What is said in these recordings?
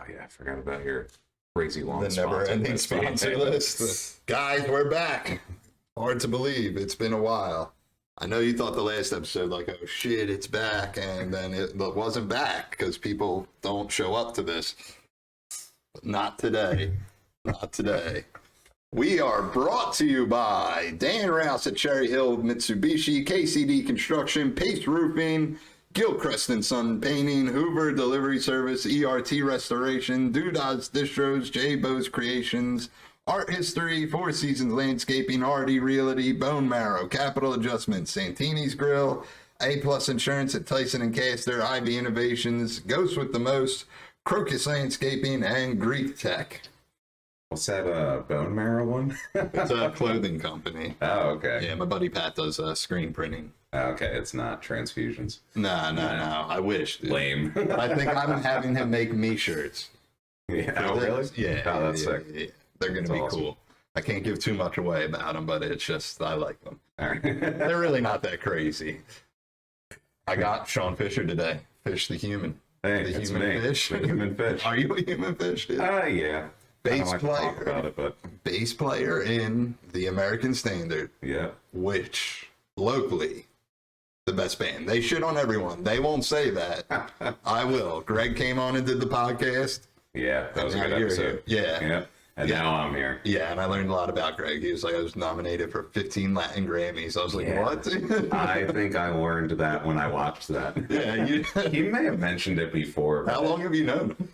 Oh yeah, I forgot about your crazy long The never-ending sponsor list. Guys, we're back. Hard to believe. It's been a while. I know you thought the last episode, like, oh shit, it's back, and then it wasn't back because people don't show up to this. But not today. Not today. We are brought to you by Dan Rouse at Cherry Hill Mitsubishi, KCD Construction, Pace Roofing, Gilchrist and Son Painting, Hoover Delivery Service, ERT Restoration, Doodad's Distros, J. Bo's Creations, Art History, Four Seasons Landscaping, RD Realty, Bone Marrow, Capital Adjustment, Santini's Grill, A-Plus Insurance at Tyson and Castor, Ivy Innovations, Ghost with the Most, Crocus Landscaping, and Greek Tech. What's that bone marrow one? It's a clothing company. Oh, okay. Yeah, my buddy Pat does screen printing. Okay, it's not transfusions. No. I wish. Dude. Lame. I think I'm having him make me shirts. Yeah. Oh, really? Yeah. Oh, that's sick. Yeah. They're going to be awesome. cool. I can't give too much away about them, but it's just, I like them. All right. They're really not that crazy. I got Sean Fisher today. Fish the human. Hey, the it's human me. fish. The human fish. Are you a human fish, dude? Yeah. Bass I don't like to talk player. about it, but Bass player in the American Standard, yeah. which locally, the best band. They shit on everyone. They won't say that. I will. Greg came on and did the podcast. Yeah, that was a Now good you're episode. here. Yeah. Yep. And Yeah. now I'm here. Yeah, and I learned a lot about Greg. He was like, I was nominated for 15 Latin Grammys. I was like, Yeah. what? I think I learned that when I watched that. Yeah, He may have mentioned it before. How long have you known him?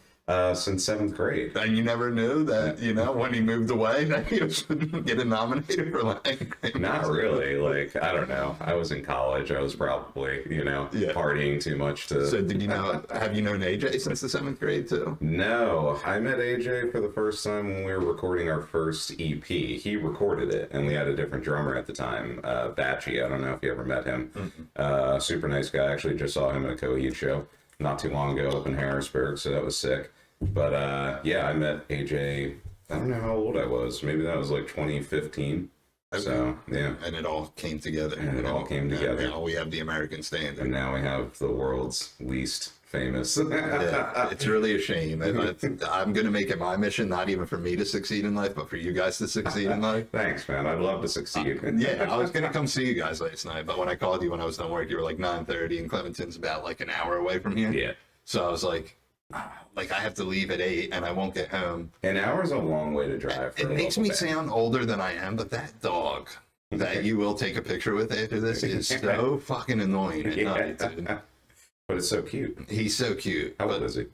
Since 7th grade. And you never knew that, when he moved away, that he was getting nominated for Latin Grammys? Not really. Like, I don't know. I was in college. I was probably, partying too much to... So have you known AJ since the 7th grade too? No, I met AJ for the first time when we were recording our first EP. He recorded it, and we had a different drummer at the time, Batchy. I don't know if you ever met him. Mm-hmm. Super nice guy. Actually, just saw him at a Coheed show not too long ago up in Harrisburg, so that was sick. But I met AJ, I don't know how old I was. Maybe that was like 2015. Okay. So, yeah. And it all came together. And it all came together. Now we have the American Standard. And now we have the world's least famous. Yeah, it's really a shame. I'm going to make it my mission, not even for me to succeed in life, but for you guys to succeed in life. Thanks, man. I'd love to succeed. Yeah, I was going to come see you guys last night, but when I called you when I was done work, you were like 9:30, and Clementon's about like an hour away from here. Yeah. So I was like I have to leave at 8 and I won't get home. An hour's a long way to drive. It makes me sound older than I am, but that dog that you will take a picture with after this is so fucking annoying at night, dude. But it's so cute. He's so cute. How old is he?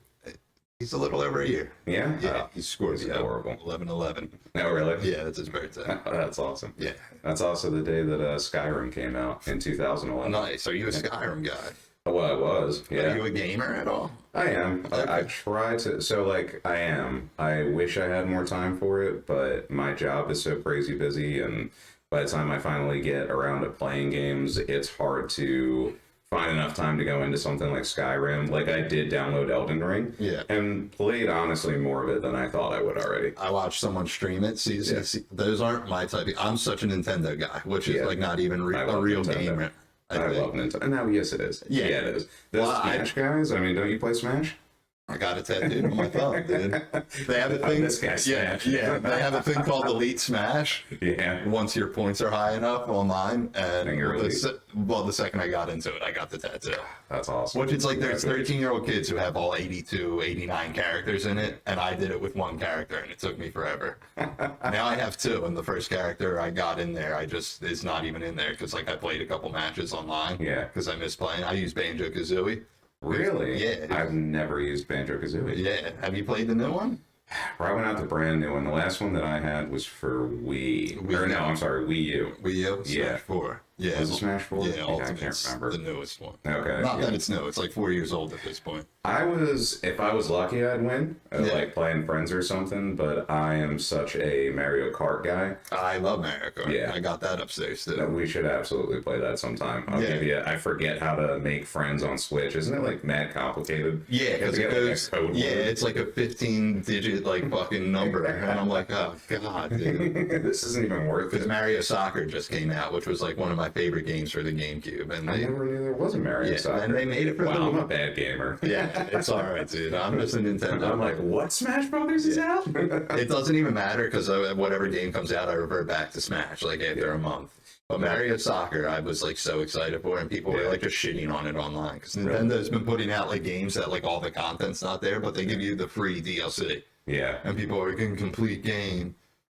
He's a little over a year. Yeah? Yeah, he's Scorpio. He's adorable. 11/11. Oh, really? Yeah, that's his birthday. That's awesome. Yeah. That's also the day that Skyrim came out in 2011. Nice. Are you a Skyrim guy? Well, I was. Yeah. Are you a gamer at all? I am. Okay. I try to. So, I am. I wish I had more time for it, but my job is so crazy busy, and by the time I finally get around to playing games, it's hard to find enough time to go into something like Skyrim. Like, I did download Elden Ring, Yeah. and played, honestly, more of it than I thought I would already. I watched someone stream it. See, those aren't my type. I'm such a Nintendo guy, which is like not even a real Nintendo. gamer. I love Nintendo. No, yes, it is. Yeah. Yeah, it is. The Well, Smash guys, I mean, don't you play Smash? I got it tattooed on my thumb, dude. They have a thing. This guy's Yeah. They have a thing called Elite Smash. Yeah. Once your points are high enough online, and Then you're elite. the second I got into it, I got the tattoo. That's awesome. Which it's like there's 13-year-old kids who have all 82, 89 characters in it, and I did it with one character, and it took me forever. Now I have two, and the first character I got in there, is not even in there because I played a couple matches online. Yeah. Because I miss playing. I use Banjo-Kazooie. Really? Yeah. I've never used Banjo-Kazooie. Yeah. Have you played the new one? I went out the brand new one. The last one that I had was for Wii. Wii U. Wii U? Yeah. Smash 4. Yeah. Was it Smash 4? Yeah, I Ultimate's can't remember. the newest one. Okay. Not yeah. that it's new. It's like 4 years old at this point. If I was lucky, I'd win. Like playing friends or something, but I am such a Mario Kart guy. I love Mario Kart. Yeah. I got that upstairs too. We should absolutely play that sometime. I'll give you. I forget how to make friends on Switch. Isn't it like mad complicated? Yeah, because it goes. Code Yeah, word. it's like a 15-digit fucking number, and I'm like, oh god, dude. This isn't even worth Because it. Mario Soccer just came out, which was like one of my favorite games for the GameCube. And I never knew there was a Mario Soccer. and they made it for I'm a bad gamer. Yeah, it's all right, dude. I'm just a Nintendo. I'm like, what Smash Brothers is out? It doesn't even matter because whatever game comes out, I revert back to Smash like after a month. But Mario Soccer, I was like so excited for, and people were like just shitting on it online because Nintendo's been putting out like games that like all the content's not there, but they give you the free DLC. Yeah. And people are getting complete game.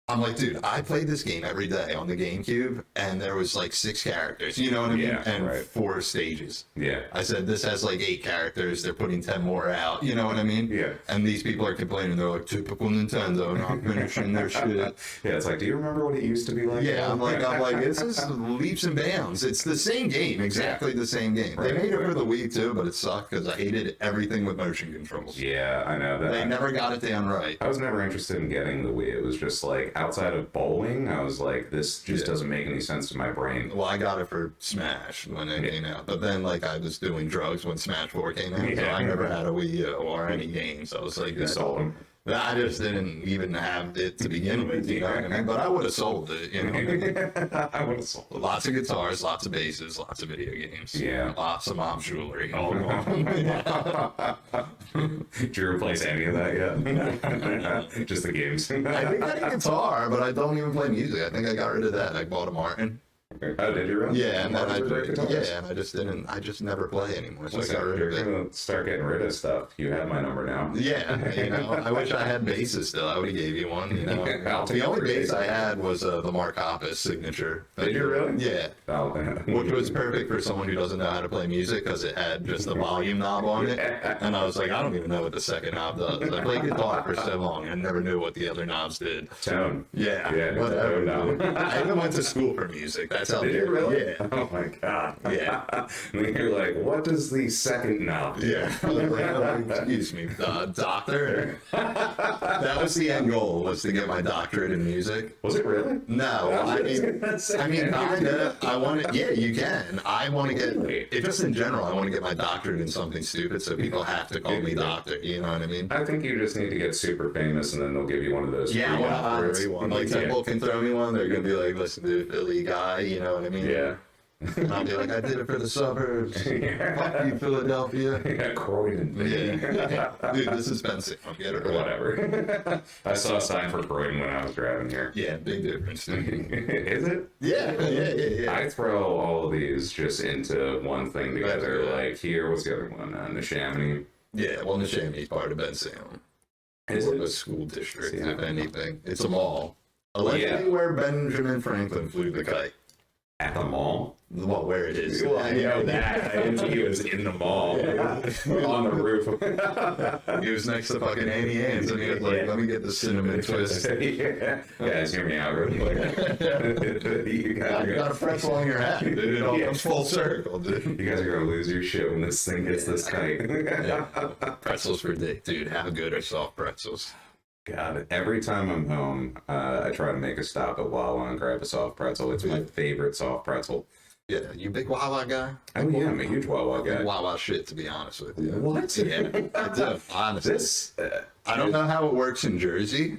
I'm like, dude, I played this game every day on the GameCube, and there was like 6 characters, you know what I mean? Yeah, and right. 4 stages. Yeah. I said, this has like 8 characters. They're putting 10 more out, you know what I mean? Yeah. And these people are complaining. They're like, typical Nintendo, not finishing their shit. Yeah, it's like, do you remember what it used to be like? Yeah, I'm like, this is leaps and bounds. It's the same game, exactly the same game. They made it for the Wii too, but it sucked because I hated everything with motion controls. Yeah, I know that. They never got it down right. I was never interested in getting the Wii. It was just like, outside of bowling, I was like, this just doesn't make any sense to my brain. Well, I got it for Smash when it came out, but then like I was doing drugs when Smash 4 came out, so I never had a Wii U or any games. So I was like, You sold them. I just didn't even have it to begin with, you know what I mean? But I would have sold it, you know. I would have sold it. Lots of guitars, lots of basses, lots of video games. Yeah. Lots of mom's jewelry. Did you replace any of that yet? Just the games. I think I had a guitar, but I don't even play music. I think I got rid of that. I bought a Martin. Oh, did you really? Yeah, and then I Guitars? and I just didn't. I just never play anymore. So Listen, I got rid you're of it. gonna start getting rid of stuff. You have my number now. Yeah, you know, I wish I had basses still. I would have gave you one. You know, I'll take the only your bass bass. I had was the Mark Hoppus signature. Did you really? Yeah. Oh, Which was perfect for someone who doesn't know how to play music because it had just the volume knob on it. And I was like, I don't even know what the second knob does. I played guitar for so long and never knew what the other knobs did. Tone. Yeah, Yeah, whatever. tone knob. I even went to school for music. That's how. Did you really? Yeah. Oh my god. Yeah. And then you're like, what does the second knob do? Yeah. I was like, excuse me, doctor. That was the end goal, was to get my doctorate in music. Was it really? No, I mean, kinda. I want to. Yeah, you can. I want to get. It just in general, I want to get my doctorate in something stupid, so people have to call me doctor. You know what I mean? I think you just need to get super famous, and then they'll give you one of those. Yeah, free well, doctorates. everyone. Like Temple can throw me one. They're gonna be like, "Listen, dude, Philly guy." You know what I mean? Yeah. And I'll be like, "I did it for the suburbs. Fuck you, Philadelphia." Yeah, Croydon. Yeah. Dude, this is Benson. I'll get it. Or whatever. I saw a sign for Croydon when I was driving here. Yeah, big difference. Dude. Is it? Yeah. I throw all of these just into one thing together. Like here, what's the other one? Neshaminy. Yeah, well, Neshaminy is part of Bensalem. Is It's it? a school district, Yeah. if anything. It's a mall. Allegedly where Benjamin Franklin flew the kite. At the mall? Well, where it is. Well, I know that. I didn't think he was in the mall. On the roof. He was next to fucking Annie Ann's, and he was like, let me get the cinnamon twist. Yeah. Guys, hear me out real quick. You You got a pretzel on your hat, dude. It all comes full circle, dude. guys are gonna lose your shit when this thing hits this kite. Pretzels for dick, dude. How good are soft pretzels? God, every time I'm home, I try to make a stop at Wawa and grab a soft pretzel. It's my favorite soft pretzel. Yeah, you big Wawa guy? Oh yeah, I'm a huge Wawa guy. Wawa shit, to be honest with you. What? Yeah, I do. Honestly. This? I don't know how it works in Jersey,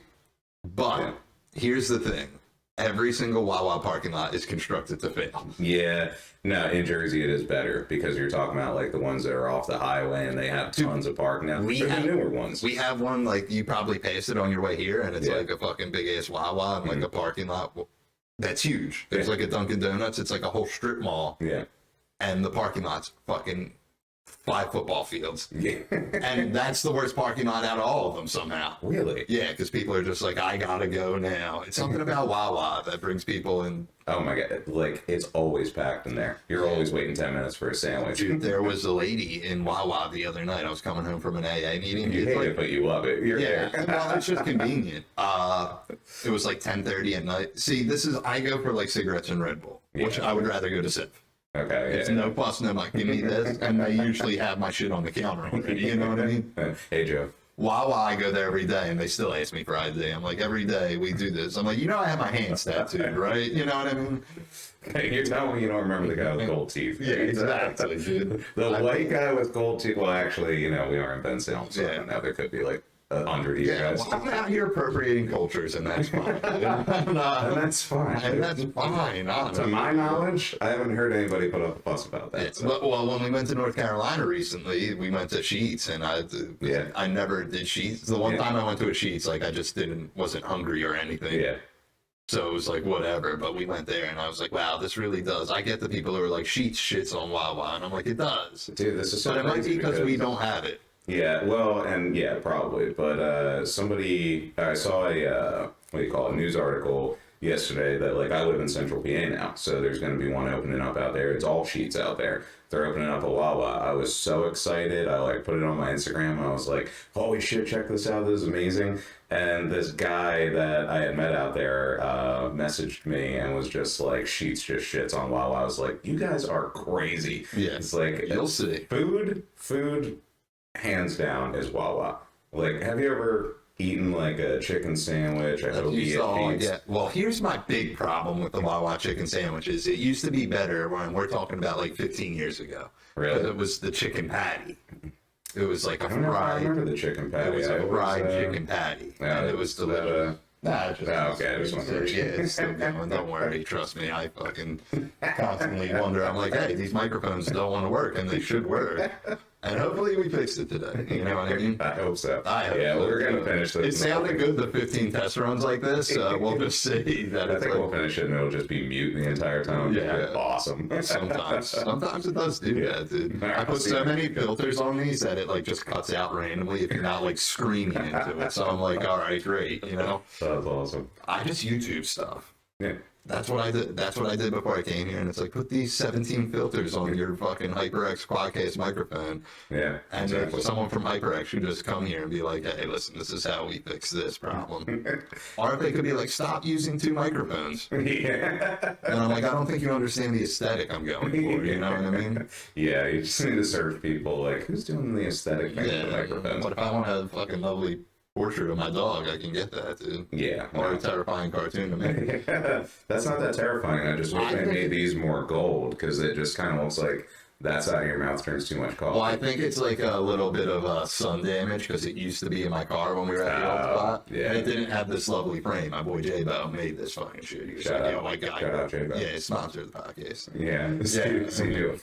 but here's the thing. Every single Wawa parking lot is constructed to fail. Yeah, no, in Jersey it is better because you're talking about like the ones that are off the highway and they have tons of parking. Now We there's have- the newer ones. We have one, like, you probably passed it on your way here, and it's Yeah. like a fucking big-ass Wawa and, like, a parking lot that's huge. There's, like, a Dunkin' Donuts. It's like a whole strip mall, Yeah, and the parking lot's fucking 5 football fields. yeah. And that's the worst parking lot out of all of them somehow. Really? Yeah, because people are just like, I gotta go now. It's something about Wawa that brings people in. Oh my god! Like it's always packed in there. You're always waiting 10 minutes for a sandwich. Dude, there was a lady in Wawa the other night. I was coming home from an AA meeting. You It's hate like, it, but you love it. You're yeah, there. well, it's just convenient. It was like 10:30 at night. See, I go for like cigarettes and Red Bull, which Yeah. I would rather go to sip. Okay. It's Yeah. no fuss, no like, give me this, and I usually have my shit on the counter already. You know what I mean? Hey Joe. Wawa, I go there every day, and they still ask me for ID. I'm like, every day we do this. I'm like, I have my hands tattooed, right? You know what I mean? Hey, you're telling me you don't remember the guy with gold teeth? Yeah, exactly, dude. The white guy with gold teeth. Well, actually, we are in Bensalem, so Yeah. now there could be like under you guys. Well, I'm out here appropriating cultures, and that's fine. And that's fine. And that's fine. To my knowledge, I haven't heard anybody put up a fuss about that. Yeah. So. Well, when we went to North Carolina recently, we went to Sheetz, and I never did Sheetz. The one time I went to a Sheetz, like I just wasn't hungry or anything. Yeah. So it was like whatever. But we went there, and I was like, wow, this really does. I get the people who are like Sheetz shits on Wawa, and I'm like, it does. Dude, this is so But it might crazy be because we don't have it. Yeah, well, and yeah, probably. But I saw a news article yesterday that like I live in Central PA now, so there's going to be one opening up out there. It's all Sheets out there. They're opening up a Wawa. I was so excited. I like put it on my Instagram. I was like, holy shit, check this out. This is amazing. And this guy that I had met out there messaged me and was just like, Sheets just shits on Wawa. I was like, you guys are crazy. Yeah, it's like, you'll see. Food, hands down, is Wawa. Like, have you ever eaten like a chicken sandwich? I hope you yeah. Well, here's my big problem with the Wawa chicken sandwiches. It used to be better when we're talking about like 15 years ago. Really? Because it was the chicken patty. It was like a I fried. remember the chicken patty. It was a fried chicken patty, yeah, and it was delicious. Nah, okay, I just wondered. Yeah, it's still going. Don't worry. Trust me. I fucking constantly wonder. I'm like, hey, these microphones don't want to work, and they should work. And hopefully we fixed it today. You know what I mean? I hope so. Yeah, we're going to finish this. It sounded good, the 15 test runs like this. We'll just see that. I think we'll finish it and it'll just be mute the entire time. Yeah. Awesome. Sometimes it does do that, dude. I put so many filters on these that it like just cuts out randomly if you're not like screaming into it. So I'm like, all right, great, you know? That's awesome. I just YouTube stuff. Yeah. That's what I did. That's what I did before I came here, and it's like put these 17 filters on your fucking HyperX Quadcast microphone. Yeah, and exactly. Someone from HyperX should just come here and be like, "Hey, listen, this is how we fix this problem." Or if they could be like, "Stop using two microphones." Yeah. And I'm like, I don't think you understand the aesthetic I'm going for. You know what I mean? Yeah, you just need to search people like, who's doing the aesthetic thing with the microphones? But if I want to have a fucking lovely portrait of my dog, I can get that, dude. Yeah. Or a terrifying cartoon to me. That's not that terrifying. I just wish they made these more gold, because it just kind of looks like that side of your mouth turns too much coffee. Well, I think it's like a little bit of sun damage, because it used to be in my car when we were at the old spot. Yeah. And it didn't have this lovely frame. My boy J-Bo made this fucking shit. He was like, yo, my guy. Shout out J-Bo. Yeah, sponsored the podcast. Yeah. So you do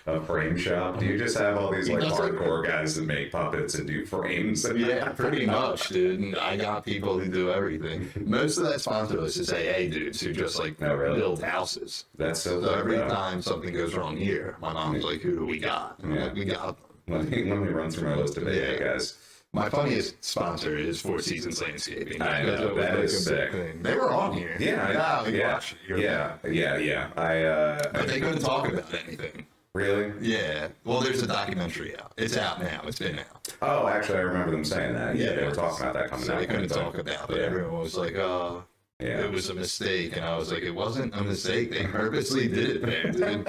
a frame shop? Do you just have all these like hardcore guys that make puppets and do frames? Yeah, pretty much, dude. And I got people who do everything. Most of that sponsor list is AA dudes who just like build houses. That's so every time something goes wrong here, my mom's like, who do we got? And I'm like, we got them. Let me run through my list of AA guys. My funniest sponsor is Four Seasons Landscaping. I know, that is sick. They were on here. Yeah, But they couldn't talk about anything. Really? Yeah. Well, there's a documentary out. It's out now. It's been out. Oh, actually, I remember them saying that. Yeah, they were talking about that coming out. They couldn't talk about it. Everyone was like, oh, it was a mistake. And I was like, it wasn't a mistake. They purposely did it, man, dude.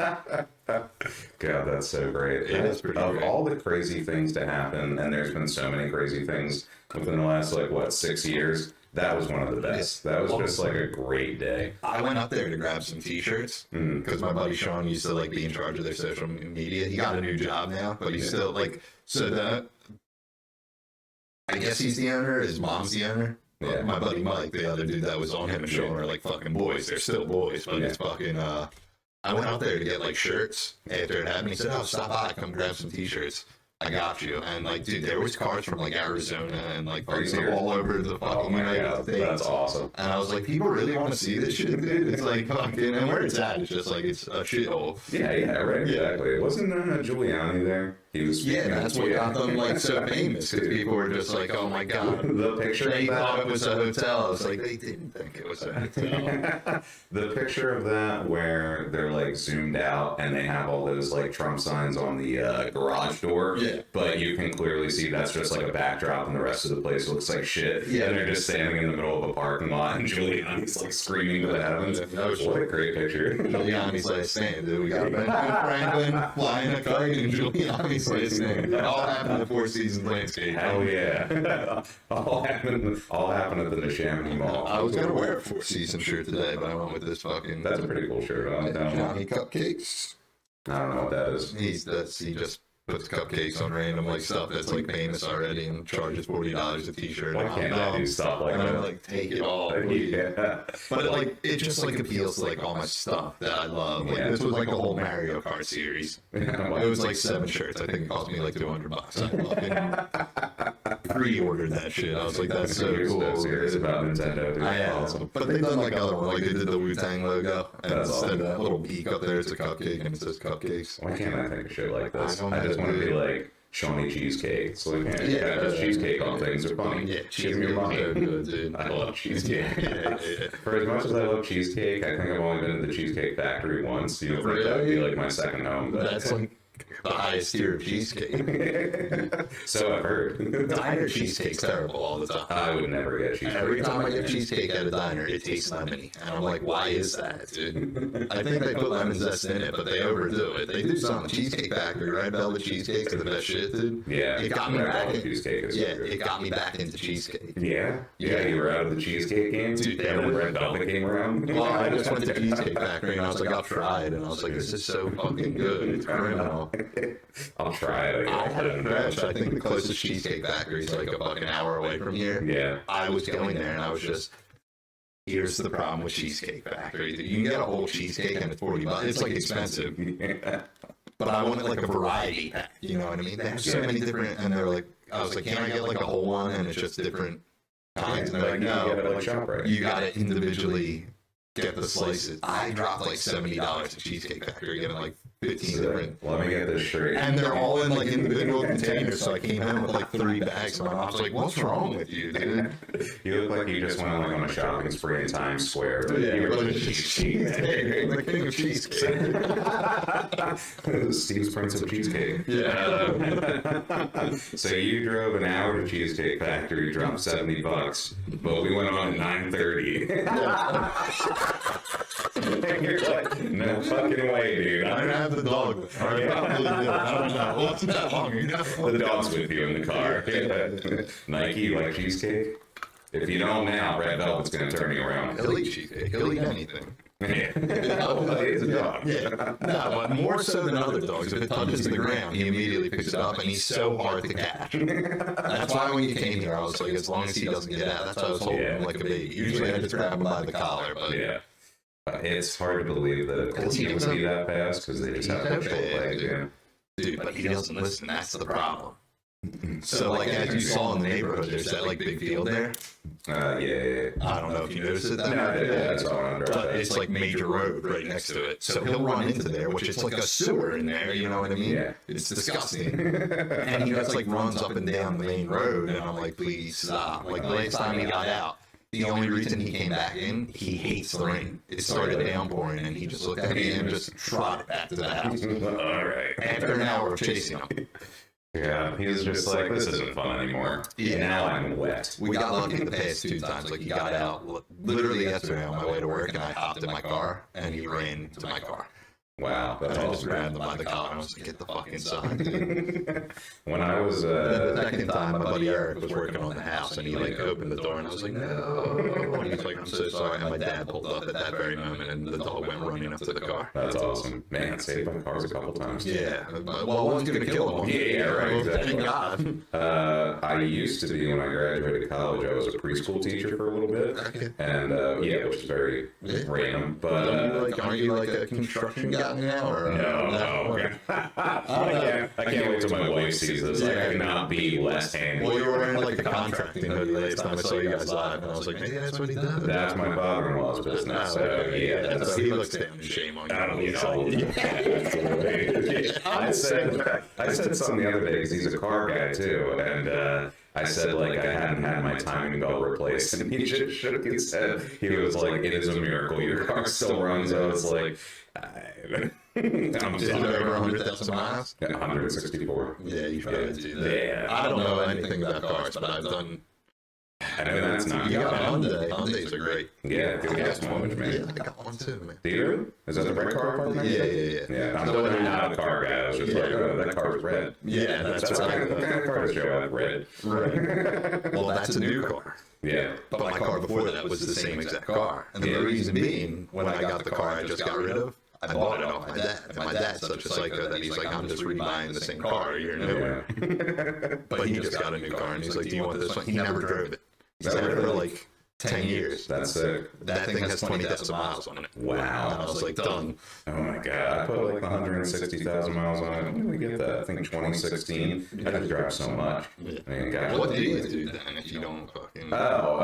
God, that's so great. It is pretty great. Of all the crazy things to happen, and there's been so many crazy things within the last, 6 years, that was one of the best. That was just like a great day. I went up there to grab some t-shirts because my buddy Sean used to be in charge of their social media. He got a new job now, but he's still I guess he's the owner. His mom's the owner. Yeah. My buddy Mike, the other dude that was on him and Sean are like fucking boys. They're still boys, but it's fucking. I went out there to get shirts after it happened. He said, "Oh, stop by, come grab some t-shirts. I got you." And dude, there was cars from Arizona and all over the fucking United States. That's awesome. And I was like, people really want to see this shit, dude. It's fucking, and where it's at, it's just it's a shithole. Yeah, right, exactly. Wasn't Giuliani there? He was. Yeah, that's what got them so famous, because people were just like, oh my god. The picture. They thought it was a hotel. I was like, they didn't think it was a hotel. The picture of that where they're zoomed out and they have all those Trump signs on the garage door. Yeah. But you can clearly see that's just a backdrop, and the rest of the place looks like shit. Yeah. And they're just standing in the middle of a parking lot, and Giuliani's screaming to the heavens. What a great picture. Giuliani's last name, dude. We got Benjamin Franklin flying a kite, and Giuliani's last name. It all happened at Four Seasons Landscape. Hell yeah. all happened at the Neshaminy Mall. I was gonna wear a Four Seasons shirt today, but I went with this fucking. That's a pretty cool shirt. Johnny Cupcakes. I don't know what that is. He just puts cupcakes on random like stuff that's like famous already and charges $40 a t-shirt. Why can't I do stuff like and that? I'm like, take it all, please. Yeah. But like, it just like appeals to like all my stuff that I love. Like this was like a whole Mario Kart series. It was like 7 shirts. I think it cost me like $200. I fucking pre-ordered that shit. I was like, that's so You're cool. so serious about Nintendo, dude. I am. Awesome. But they've done like other ones. Like they did the Wu-Tang logo, and That's instead awesome. of that little beak up there, it's a cupcake, and it says cupcakes. Why can't I think of shit like this? I don't I just know, want to be dude. like Shawnee Cheesecake. So like, Yeah. yeah, just cheesecake on things are funny. Yeah, Give me your cheesecake is money. so good, dude. I love cheesecake. Yeah. For as much as I love cheesecake, I think I've only been to the Cheesecake Factory once. You know, Really? that would be like my second home. That's like the highest tier of cheesecake. So I've heard. Diner cheesecake's terrible all the time. I would never get cheesecake. Every time I get cheesecake at a diner, it tastes lemony. And I'm like, why is that, dude? I think they put lemon zest in it, but they overdo it. They do something. Cheesecake Factory, Red Velvet Cheesecake's the best shit, dude. Yeah, It got me Red back Velvet in, cheesecake is yeah, so good. it got me back into cheesecake. Yeah? Yeah, you were out of the cheesecake game? Dude, and then Red Velvet came around? Well, I just went to Cheesecake Factory and I was like, I'll try it. And I was like, this is so fucking good. It's criminal. I'll try it. I had a crash. I think the closest Cheesecake Factory is like a fucking hour away from here. Yeah. I was going there and I was just, here's the problem with Cheesecake Factory. You can get a whole cheesecake and it's $40. It's like expensive, but I wanted like a variety pack. You know what I mean? They have so many different, and they're like, I was like, can I get like a whole one? And it's just different kinds. And they're like, You get it no, like ShopRite. you got to individually get the slices. I dropped like $70 at Cheesecake Factory getting like 15 different. Let me get this straight. And they're all in like individual containers, so I came home with like 3 bags. And I was like, "What's wrong with you, dude?" You look like you just went like on a shopping spree in Times Square. But you were but just it's cheesecake. I'm the king of cheesecake. Steve's Prince of Cheesecake. Yeah. So you drove an hour to Cheesecake Factory, dropped $70, but we went on at 9:30. And you're like, no fucking way, dude. I don't have the dog. Or I probably do. I don't know. Well, it's not long, you know? The dog's with you in the car. Nike, you like cheesecake? If you don't now, Red Velvet's gonna turn you around. He'll eat cheesecake. He'll eat anything. Yeah. He's a dog. Yeah. No, but more so than other dogs. If it touches the ground, he immediately picks it up, and he's so hard to catch. That's why when you came here, I was like, as long as he doesn't get out, that's why I was holding him like a baby. Usually I just grab him by the collar, but Yeah. It's hard to believe that it continues to be that fast because they just have He's a short okay, leg. dude. Yeah. dude, but he doesn't listen. That's the problem. So, like, as you saw in the neighborhood, there's that, like, big field there. Yeah. I don't know if you noticed it. No, that's all under. But it's like major road right next to it. So he'll run into there, which is like a sewer in there, you know what I mean? Yeah. It's disgusting. And he just like runs up and down the main road, and I'm like, please stop. Like the last time he got out, the only reason he came back in, he hates the rain. It started downpouring, and he just looked at me and just trotted back to the house. All right. After an hour of chasing him. Yeah, he was just like, this isn't fun anymore. Yeah. Now I'm wet. We got lucky the past 2 times. Like, he got out literally yesterday on my way to work, and I hopped in my car, and he ran to my car. Wow, And that's I just awesome. grabbed him by the collar, and I was like, get the fuck inside. When I was, Then the second time, my buddy Eric was working on the house, and he, like, opened the door, and I was like, no. And he was like, I'm so sorry. And my dad pulled up at that very moment, and the dog went running up to the car. that's awesome. Man, saved my cars a couple times. Yeah. Well, one's going to kill him. Yeah, right, exactly. Thank God. I used to be, when I graduated college, I was a preschool teacher for a little bit. And, yeah, which is very random. But, Aren't you like a construction guy now? Or, no. I can't wait till my wife sees this. I cannot be less handy. Well, you were wearing like a contracting hoodie last time I saw you guys live, and I was like, maybe that's what he does. That's my father-in-law's business. So, yeah, So he looks down and shame on you. I don't I said something the other day because he's a car guy too, and I said like I hadn't had my timing belt replaced, and he just shook his head. He was like, "It is a miracle your car still runs." I was like, "I'm Is it sorry." over 100,000 miles? 164. Yeah, you should do that. Yeah. I don't know anything about cars, but I've done. I know that's not. You got a Hyundai. Hyundais are great. Yeah, good gas mileage, Yeah, man. I got one too, man. Do you? Is that the red car part? Yeah. Yeah, I'm not a car guy. I was just like, oh, that car is red. Yeah, that's What right. kind of car does Joe have? Red. Right. Well, that's a new car. Yeah. But my car before that was the same exact car. And the reason being, when I got the car I just got rid of, I bought it off my dad. And my dad's such a psycho that he's like, I'm just rebuying the same car a year newer. But he just got a new car, and he's like, do you want this one? He never drove it. He's had it for like 10 years. That's sick. That thing has 20,000 miles on it. Wow. And I was like, done. Oh my god, I put like 160,000 miles on it. When did we get that? I think 2016. I had to drive so much. Yeah. I mean, gosh. What do you do then if you don't fucking... Well,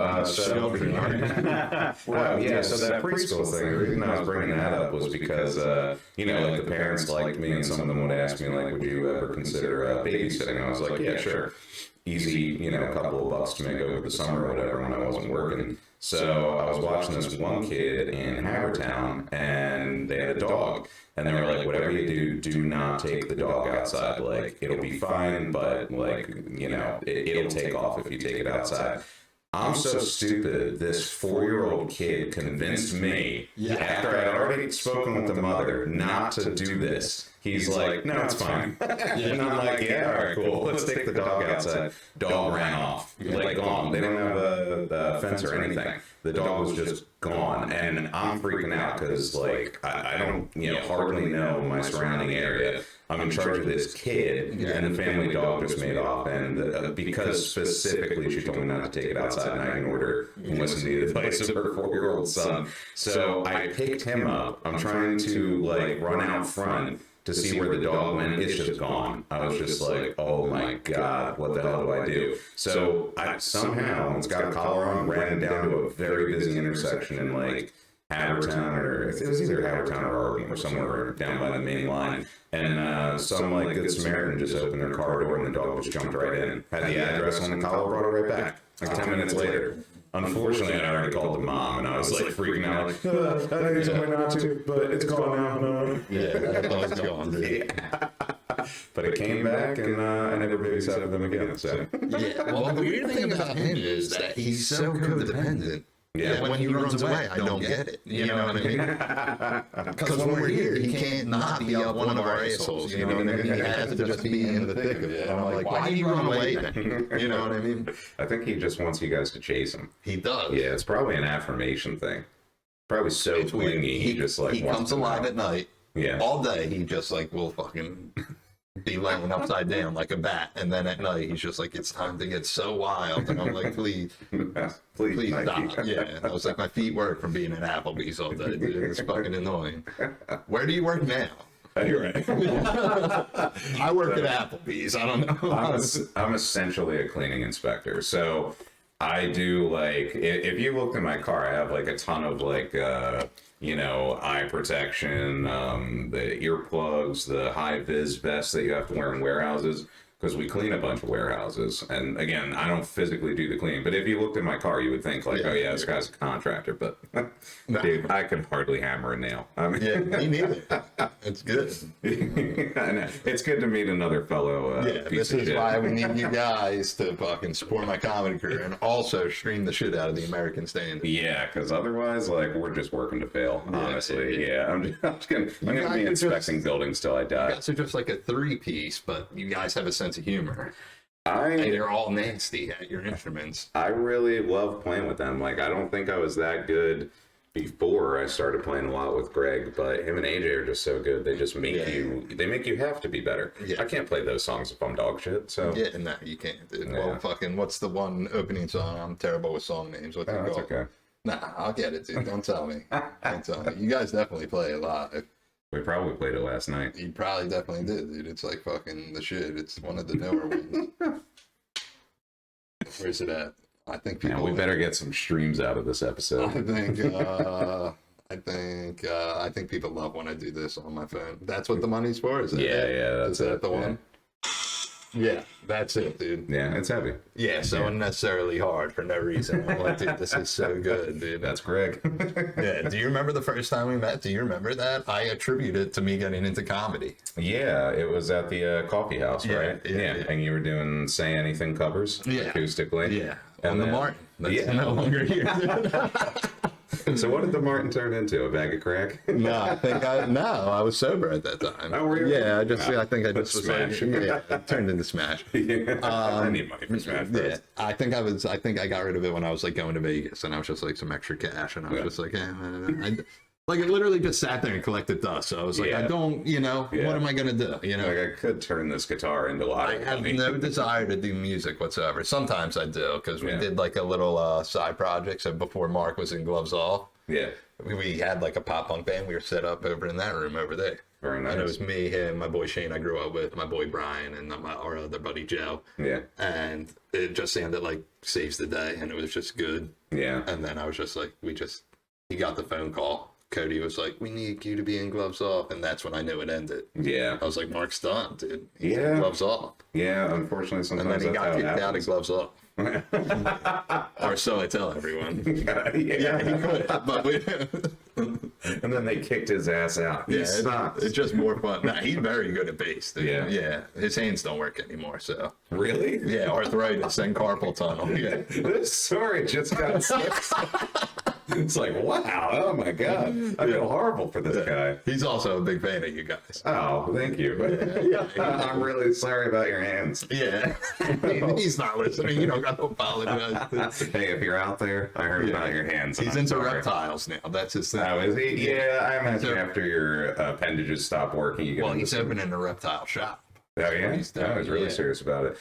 yeah, so that preschool thing, the reason I was bringing that up was because, you know, like the parents liked me, and some of them would ask me, like, would you ever consider babysitting? I was like, yeah, sure. Easy, you know, a couple of bucks to make over the summer or whatever when I wasn't working. So I was watching this one kid in Havertown, and they had a dog, and they were like, whatever you do not take the dog outside. Like, it'll be fine, but like, you know, it'll take off if you take it outside. I'm so stupid. This 4-year-old kid convinced me, after I had already spoken with the mother, not to do this. He's like, no, it's fine. And I'm like, yeah, all right, cool. Let's take the dog outside. Dog ran off. Like, gone. They don't have a fence or anything. The dog was just gone. And I'm freaking out because, like, I don't, you know, hardly know my surrounding area. I'm in charge of this kid, and the family dog just made off. And because specifically she told me not to take it outside, and I ignored her and listened to the advice of her 4-year-old son. So I picked him up. I'm trying to, like, run out front to see where the dog went. It's just gone. I was just like, oh my god, what the hell do I do? So I somehow, it's got a collar on, ran down to a very busy intersection in like Havertown, or it was either Havertown or Arden or somewhere down by the main line. And some like good Samaritan just opened their car door, and the dog just jumped right in. Had the address on the collar, brought it right back. Like 10 minutes later. Unfortunately, I already called the mom, and I was like freaking out, like, I know you told me not to, but it's gone now. No. Yeah, that dog's gone, dude. Yeah. But it came back, and I never babysat them again. So. Yeah, well, the weird thing about him is that he's so codependent. Yeah, when he runs away, I don't get it. You know what I mean? Because when we're here, he can't not be up one of our assholes. You know what I mean? He has to just be in the thick of it. And I'm like, why do you run away then? You know what I mean? I think he just wants you guys to chase him. He does. Yeah, it's probably an affirmation thing. Probably so clingy. He just like he comes alive at night. Yeah. All day, he just like will fucking be laying upside down like a bat, and then at night he's just like, it's time to get so wild, and I'm like, please stop. Yeah, I was like, my feet work from being at Applebee's all day, dude. It's fucking annoying. Where do you work now? You're right. I work at Applebee's. I don't know. I'm essentially a cleaning inspector, so I do like, if you looked in my car, I have like a ton of like you know, eye protection, the earplugs, the high vis vests that you have to wear in warehouses, because we clean a bunch of warehouses. And again, I don't physically do the cleaning, but if you looked in my car, you would think like, oh yeah, this guy's a contractor, but dude, I can hardly hammer a nail. I mean, yeah, me neither. It's good. I know. It's good to meet another fellow piece of shit. Why we need you guys to fucking support my comedy career and also stream the shit out of the American Stand. Yeah, because otherwise, like, we're just working to fail, honestly. Yeah, I'm gonna be inspecting buildings till I die. You guys are just like a 3-piece, but you guys have a sense of humor. And you're all nasty at your instruments. I really love playing with them. Like, I don't think I was that good before I started playing a lot with Greg, but him and AJ are just so good. They just make you have to be better. Yeah. I can't play those songs if I'm dog shit. So yeah, no, you can't, dude. Well, fucking, what's the one opening song? I'm terrible with song names. What's it called? That's okay. Nah, I'll get it, dude. Don't tell me. Don't tell me. You guys definitely play a lot. We probably played it last night. You probably definitely did, dude. It's like fucking the shit. It's one of the newer ones. Where's it at? I think people. We better get some streams out of this episode. I think people love when I do this on my phone. That's what the money's for, is it? Yeah, that's it. The one. Yeah, that's it, dude. Yeah, it's heavy. Yeah, so unnecessarily hard for no reason. I'm like, dude, this is so good, dude. That's Greg. Yeah, do you remember the first time we met? Do you remember that? I attribute it to me getting into comedy. Yeah, it was at the coffee house, right? Yeah. And you were doing Say Anything covers acoustically. Yeah, on the Martin. That's no longer here. So what did the Martin turn into? A bag of crack? I was sober at that time. Oh, were you? Yeah, I think I just was Smash. like, it turned into Smash. I need money for Smash. Yeah, I think I got rid of it when I was like going to Vegas, and I was just like some extra cash, and I was just like, Like, it literally just sat there and collected dust. So I was like, Yeah. I don't, you know, Yeah. what am I going to do? You know, Like, I could turn this guitar into a lot I of have money. no desire to do music whatsoever. Sometimes I do, because we Yeah. did like a little side project. So before Mark was in Gloves Off, Yeah. we had like a pop punk band. We were set up over in that room over there. Very nice. And it was me, him, my boy Shane I grew up with, my boy Brian, and our other buddy Joe. Yeah. And it just sounded like Saves the Day, and it was just good. Yeah. And then I was just like, he got the phone call. Cody was like, we need you to be in Gloves Off. And that's when I knew it ended. Yeah. I was like, Mark's done, dude. He's Yeah. in Gloves Off. Yeah. Unfortunately, And sometimes then he that's how got it kicked out of happens. Gloves Off. Or so I tell everyone. Yeah. He quit. But we, And then they kicked his ass out. He sucks. it's just more fun. Nah, he's very good at bass, dude. Yeah. Yeah. His hands don't work anymore, so. Really? Yeah, arthritis and carpal tunnel. Yeah. This story just got It's like, wow, oh my God. I feel horrible for this guy. He's also a big fan of you guys. Oh, thank you. I'm really sorry about your hands. Yeah. He's not listening. You don't got to apologize. Hey, if you're out there, I heard about your hands. He's I'm into sorry. reptiles now. That's his thing. Oh, is he? Yeah, I imagine So- after your appendages stop working, you get Well, into he's some- opening a reptile shop. Oh, yeah? he's I was really yeah. serious about it.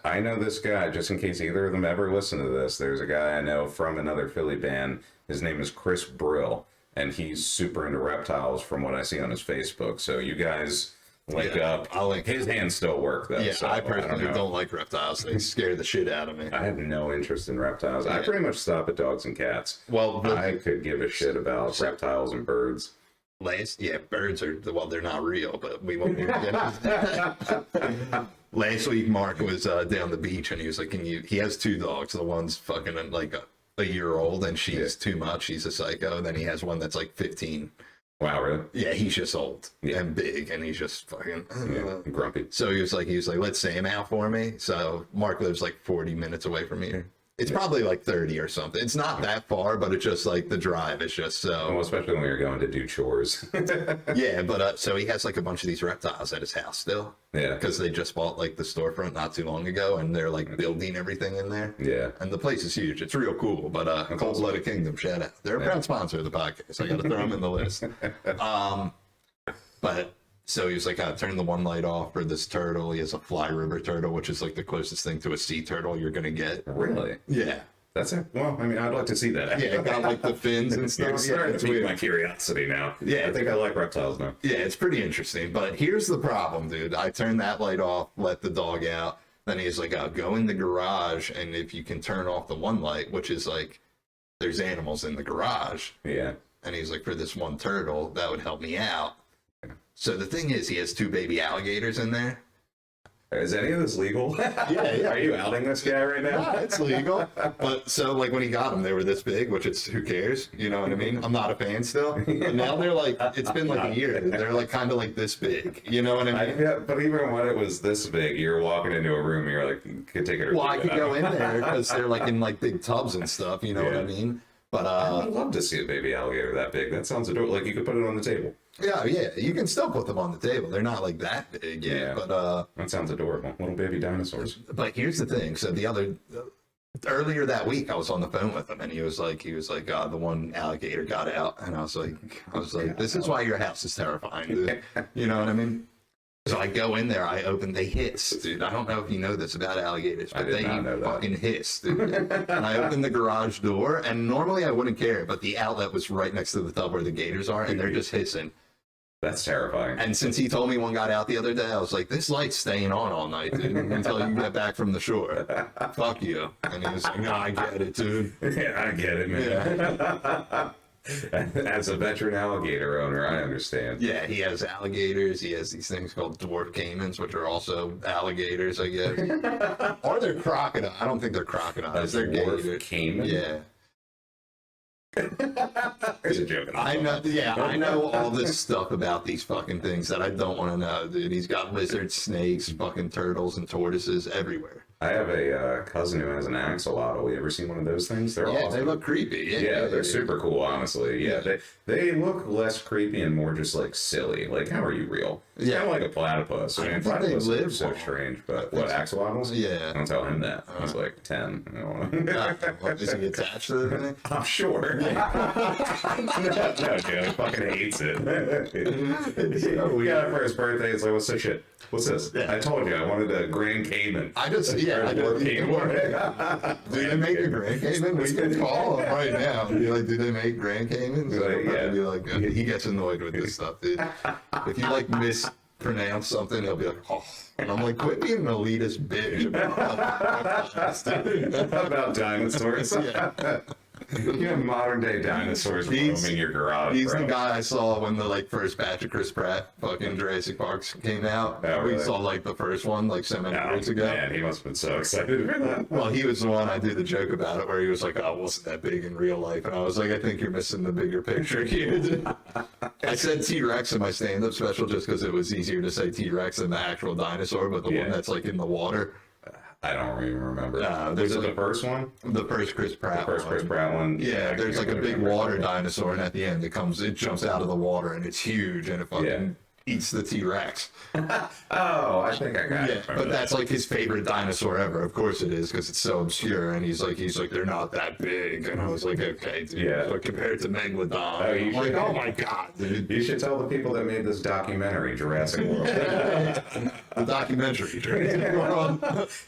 I know this guy, just in case either of them ever listen to this, there's a guy I know from another Philly band. His name is Chris Brill, and he's super into reptiles from what I see on his Facebook. So you guys link Yeah, up. I'll link His hands still work, though. Yeah, so I personally know. don't like reptiles. They scare the shit out of me. I have no interest in reptiles. I pretty much stop at dogs and cats. Well, I could give a shit about reptiles and birds. birds are, well, they're not real, but we won't even get into that. Last week, Mark was down the beach, and he was like, he has two dogs. The one's fucking like a year old, and she's too much. She's a psycho. And then he has one that's like 15. Wow, really? Yeah, he's just old and big, and he's just fucking Grumpy. So he was like, let Sam out for me. So Mark lives like 40 minutes away from here. It's probably like 30 or something. It's not that far, but it's just like the drive is just so. Well, especially when you're going to do chores. Yeah, but so he has like a bunch of these reptiles at his house still. Yeah. Because they just bought like the storefront not too long ago, and they're like building everything in there. Yeah. And the place is huge. It's real cool. But Cold Blooded Kingdom, shout out. They're a proud sponsor of the podcast. I got to throw them in the list. But so he was like, turn the one light off for this turtle. He has a fly river turtle, which is like the closest thing to a sea turtle you're gonna get. Really? Yeah. That's it. Well, I mean, I'd like to see that. Yeah, it got like the fins and You're stuff. starting it's to pique weird. my curiosity now. Yeah. I think I like reptiles now. Yeah, it's pretty interesting. But here's the problem, dude. I turned that light off, let the dog out. Then he's like, go in the garage, and if you can turn off the one light, which is like, there's animals in the garage. Yeah. And he's like, for this one turtle, that would help me out. So the thing is, he has two baby alligators in there. Is any of this legal? Yeah. Are you outing this guy right now? Yeah, it's legal. But so like when he got them, they were this big, which it's who cares? You know what I mean? I'm not a fan still. But now they're like, it's been like a year. They're like kind of like this big. You know what I mean? Yeah, but even when it was this big, you're walking into a room, you're like, could take it or Well, I leave could it. go in there because they're like in like big tubs and stuff. You know what I mean? But I'd love to see a baby alligator that big. That sounds adorable. Like you could put it on the table. yeah, you can still put them on the table. They're not like that big. Yeah. But That sounds adorable. Little baby dinosaurs. But here's the thing. So earlier that week, I was on the phone with him, and he was like, the one alligator got out, and I was like, this is why your house is terrifying, dude. You know what I mean? So I go in there, they hiss, dude. I don't know if you know this about alligators, but they not know that. fucking hiss, dude. And I opened the garage door, and normally I wouldn't care, but the outlet was right next to the tub where the gators are, and they're just hissing. That's terrifying. And since he told me one got out the other day, I was like, this light's staying on all night, dude, until you get back from the shore. Fuck you. And he was like, no, I get it, dude. Yeah, I get it, man. As a veteran alligator owner, I understand. Yeah, he has alligators. He has these things called dwarf caimans, which are also alligators, I guess. Or they're crocodile. I don't think they're crocodiles. They're Dwarf gators. caiman? Yeah. There's a joke. I know. Yeah, I know all this stuff about these fucking things that I don't want to know, dude. He's got lizards, snakes, fucking turtles, and tortoises everywhere. I have a cousin who has an axolotl. You ever seen one of those things? They're Yeah, awesome. they look creepy. Yeah, they're super cool, honestly. Yeah, they look less creepy and more just like silly. Like, how are you real? It's kind of like a platypus. I mean, don't think they platypus live are so long. strange, but what, axolotls? Yeah. Don't tell him that. He's like 10. You know? What, is he attached to the thing? I'm sure. No, dude, he fucking hates it. We got it for his birthday. It's like, what's this shit? What's this? Yeah. I told you, I wanted a Grand Cayman. I just Do they make a Grand Cayman? We can call him right now and be like, do they make Grand Caymans? Yeah. Be like, he gets annoyed with this stuff, dude. If you like mispronounce something, he'll be like, oh. And I'm like, quit being an elitist bitch About dinosaurs. Yeah. You have modern day dinosaurs roaming your garage. He's bro. the guy I saw when the first batch of Chris Pratt fucking Jurassic Parks came out. Oh, really? We saw the first one so many years ago. Man, he must have been so excited for that. Well, he was the one I did the joke about it where he was like, oh, wasn't that big in real life? And I was like, I think you're missing the bigger picture here. I said T-Rex in my stand-up special just because it was easier to say T-Rex than the actual dinosaur, but the one that's in the water. I don't even remember. There's Was it the first one? The first Chris Pratt First one. Chris Pratt one? Yeah, there's a big water dinosaur, and at the end it jumps out of the water, and it's huge, and it fucking eats the T-Rex. Oh, I think I got it. But that's his favorite dinosaur ever. Of course it is, because it's so obscure. And he's like, they're not that big. And I was like, okay, dude. Yeah. But compared to Megalodon, Oh, you I'm like, should- oh my god, dude. You should tell the people that made this documentary, Jurassic World. The documentary.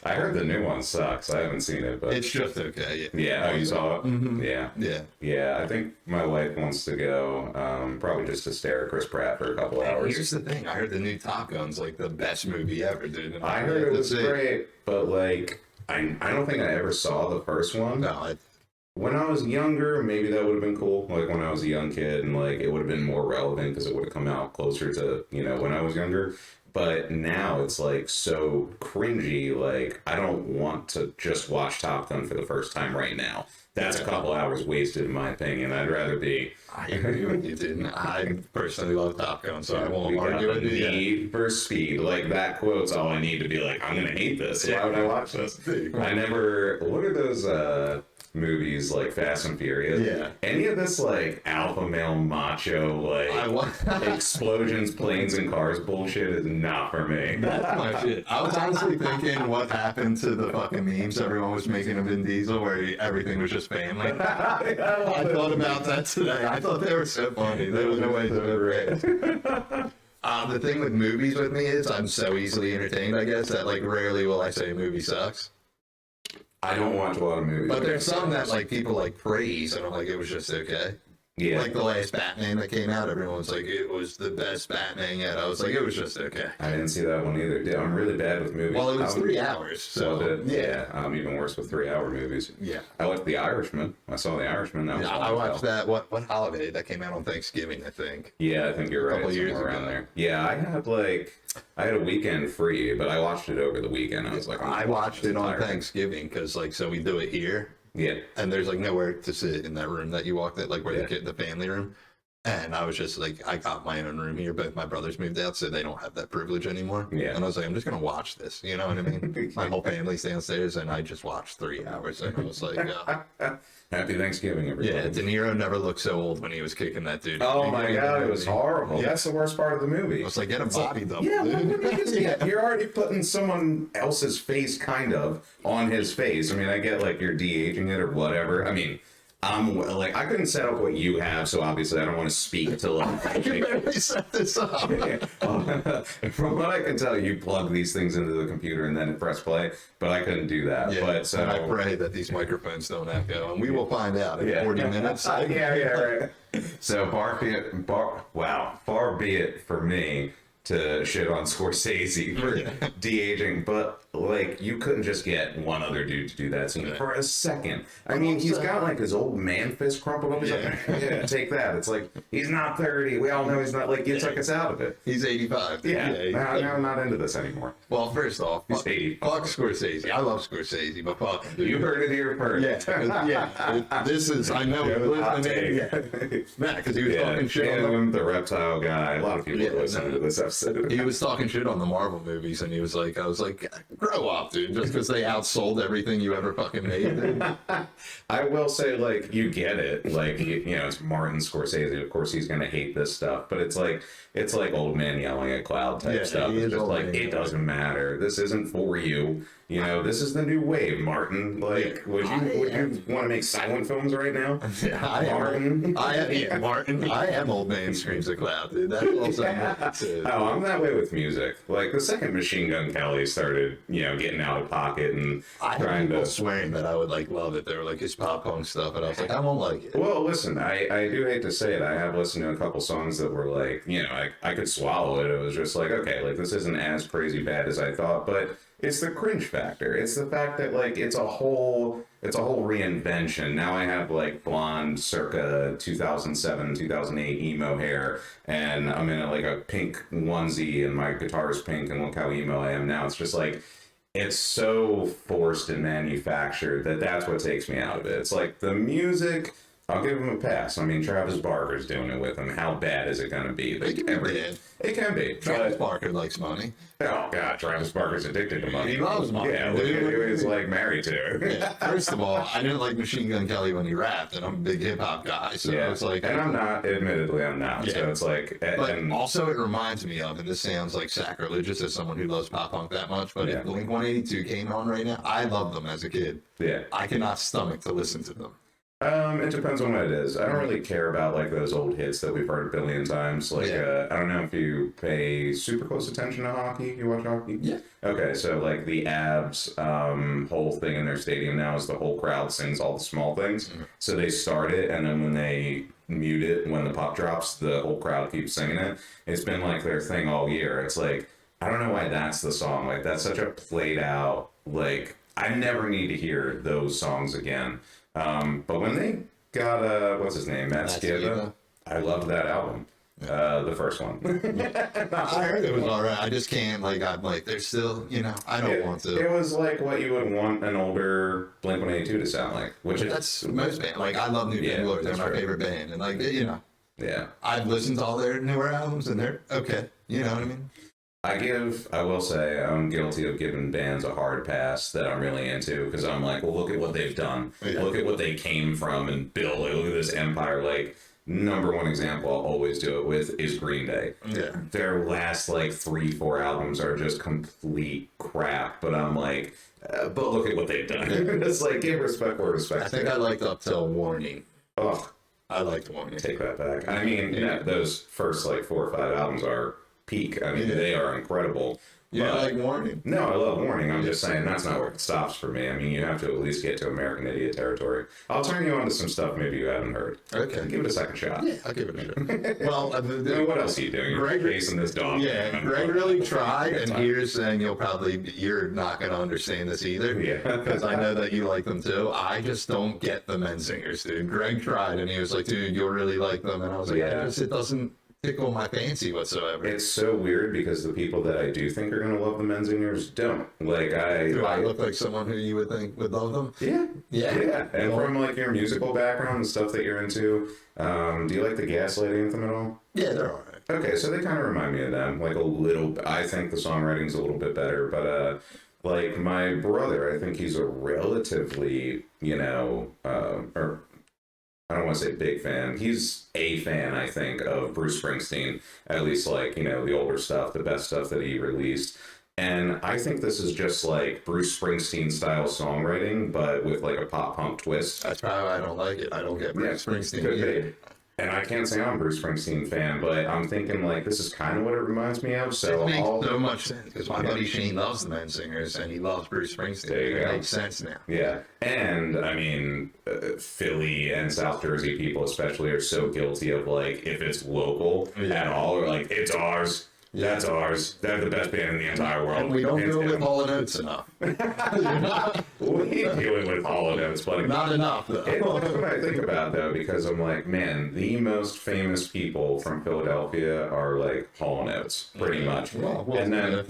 I heard the new one sucks. I haven't seen it, but It's just okay. yeah. Oh, you saw it? Mm-hmm. Yeah. Yeah. Yeah, I think my wife wants to go, probably just to stare at Chris Pratt for a couple hours. Here's the thing. I heard the new Top Gun's the best movie ever, dude. And I heard it was great, but I don't think I ever saw the first one. No, When I was younger, maybe that would have been cool. Like when I was a young kid, and it would have been more relevant because it would have come out closer to when I was younger. But now it's so cringy. I don't want to just watch Top Gun for the first time right now. That's a couple hours wasted, in my opinion. I'd rather be. I agree with you, dude. I personally love Top Gun, so I We won't got argue the with you. need for speed. That quote's all I need to be I'm gonna hate this. Why would I watch this? I never. What are those movies Fast and Furious? Yeah. Any of this alpha male macho explosions, planes, and cars bullshit is not for me. That's my shit. I was honestly thinking what happened to the fucking memes everyone was making of Vin Diesel where everything was just family. I thought about that today. I thought they were so funny. There was no way to ever the thing with movies with me is I'm so easily entertained, I guess, that rarely will I say a movie sucks. I don't watch a lot of movies. But there's some that people praise and I'm like, it was just okay. Yeah. The last Batman that came out, everyone was like, it was the best Batman yet. I was like, it was just okay. I didn't see that one either. Yeah, I'm really bad with movies. Well, it was 3 hours, so yeah, I'm even worse with 3-hour movies. Yeah. I liked The Irishman. I saw The Irishman. That was Yeah, I watched that. What holiday that came out on Thanksgiving? I think. Yeah, I think you're right. Couple years Somewhere around ago. there. Yeah, I had a weekend free, but I watched it over the weekend. I was like, I watched it on Thanksgiving because so we do it here, Yeah. and there's nowhere to sit in that room that you walked at, where the family room. And I was just I got my own room here, but my brothers moved out, so they don't have that privilege anymore. Yeah. And I was like, I'm just gonna watch this. You know what I mean? My whole family's downstairs, and I just watched 3 hours, and I was like, Happy Thanksgiving, everybody. yeah, De Niro never looked so old when he was kicking that dude. Oh my god, it was horrible. That's the worst part of the movie. I was like, get a body double. Yeah, dude. you're already putting someone else's face kind of on his face. I mean, I get you're de-aging it or whatever. I mean, I couldn't set up what you have, so obviously I don't want to speak to I can barely set this up. From what I can tell, you plug these things into the computer and then press play, but I couldn't do that. Yeah, But so and I pray that these microphones don't echo, and we will find out in 40 minutes. right. So far be it for me to shit on Scorsese for de-aging, but you couldn't just get one other dude to do that scene for a second. I mean, he's got his old man fist crumpled up. He's yeah, take that. It's he's not 30. We all know he's not. You took us out of it. He's 85. Yeah. Now I'm not into this anymore. Well, first off, He's 80. fuck Scorsese. I love Scorsese, but fuck him, dude. You heard it here first. This is, I know you're listening. Because he was talking shit on the reptile guy. A lot of people listen to this episode. episode. He was talking shit on the Marvel movies, and he was like, I was like, grow up, dude, just because they outsold everything you ever fucking made, dude. I will say, like, you get it. Like, you know, it's Martin Scorsese. Of course, he's going to hate this stuff, but it's like old man yelling at cloud type stuff. It's just like, it doesn't matter. This isn't for you. You know, this is the new wave, Martin. Like, would you want to make silent films right now? Martin. Martin. I am old man screams at cloud, dude. That's also Oh, I'm that way with music. Like, the second Machine Gun Kelly started, you know, getting out of pocket and trying to swearing that I would like love it. They were like his pop punk stuff, and I was like, I won't like it. Well, listen, I do hate to say it. I have listened to a couple songs that were like, you know, I could swallow it. It was just like, okay, like this isn't as crazy bad as I thought, but it's the cringe factor. It's the fact that like it's a whole reinvention. Now I have like blonde circa 2007, 2008 emo hair, and I'm in like a pink onesie, and my guitar is pink, and look how emo I am now. It's just like, it's so forced and manufactured that's what takes me out of it. It's like the music, I'll give him a pass. I mean, Travis Barker's doing it with him. How bad is it going to be? Like, it can be. Travis Barker likes money. Oh, God, Travis Barker's addicted to money. He loves money. Yeah, look at who he's, like, married to. Yeah. First of all, I didn't like Machine Gun Kelly when he rapped, and I'm a big hip-hop guy, so it's like... And I'm not, admittedly, I'm not. Yeah. So it's like... But also it reminds me of, and this sounds like sacrilegious as someone who loves pop punk that much, but if Blink-182 came on right now, I loved them as a kid. Yeah. I cannot stomach to listen to them. It depends on what it is. I don't really care about like those old hits that we've heard a billion times. Like, I don't know if you pay super close attention to hockey. You watch hockey? Yeah. Okay, so like the Avs whole thing in their stadium now is the whole crowd sings all the small things. Mm-hmm. So they start it, and then when they mute it, when the puck drops, the whole crowd keeps singing it. It's been like their thing all year. It's like, I don't know why that's the song. Like, that's such a played out, like, I never need to hear those songs again. But when they got, what's his name? Matt Skiba. I loved that album. The first one. I heard it was alright. I just can't, like, I'm like, there's still, you know, I don't want to. It was like what you would want an older Blink-182 to sound like. That's most bands. Like, I love New Day Glory. They're my favorite band. And, like, you know. Yeah. I've listened to all their newer albums, and they're okay. You know what I mean? I will say, I'm guilty of giving bands a hard pass that I'm really into, because I'm like, well, look at what they've done. Yeah. Look at what they came from and built. Like, look at this empire. Like, number one example I'll always do it with is Green Day. Yeah. Their last, like, 3-4 albums are just complete crap, but I'm like, but look at what they've done. It's like, give respect where respect's due. I think I liked Up Till Warning. Ugh. I liked Warning. Take that back. I mean, those first, like, 4 or 5 albums are peak. I mean, they are incredible. Yeah, I like Warning. No, I love Warning. I'm just saying that's not where it stops for me. I mean, you have to at least get to American Idiot territory. I'll turn you on to some stuff maybe you haven't heard. Okay. Give it a second shot. Yeah, I'll give it a shot. Well, what else are you doing? You're chasing this dog. Yeah, Greg really tried, and here's saying you're not going to understand this either. Yeah. Because I know that you like them too. I just don't get the men singers, dude. Greg tried, and he was like, dude, you'll really like them. And I was like, it doesn't tickle my fancy whatsoever. It's so weird because the people that I do think are going to love the Menzingers don't. Like, Do I look like someone who you would think would love them? Yeah. And from like your musical background and stuff that you're into, do you like the Gaslight Anthem at all? Yeah, they're all right. Okay, so they kind of remind me of them, like a little. I think the songwriting's a little bit better, but like my brother, I think he's a relatively, you know, or I don't want to say big fan. He's a fan, I think, of Bruce Springsteen, at least like, you know, the older stuff, the best stuff that he released. And I think this is just like Bruce Springsteen style songwriting, but with like a pop punk twist. That's probably why I don't like it. I don't get Bruce Springsteen. Could be. And I can't say I'm a Bruce Springsteen fan, but I'm thinking like this is kind of what it reminds me of. So it makes so much sense because my buddy Shane loves the Men Singers and he loves Bruce Springsteen. There you go. It makes sense now. Yeah, and I mean, Philly and South Jersey people especially are so guilty of like if it's local at all, or like it's ours. That's ours. They're the best band in the entire world. And we don't do it with Hall & Oates enough. We do it with Hall & Oates, but not enough, though. That's what I think about, though, because I'm like, man, the most famous people from Philadelphia are like Hall & Oates, pretty much. Well, and then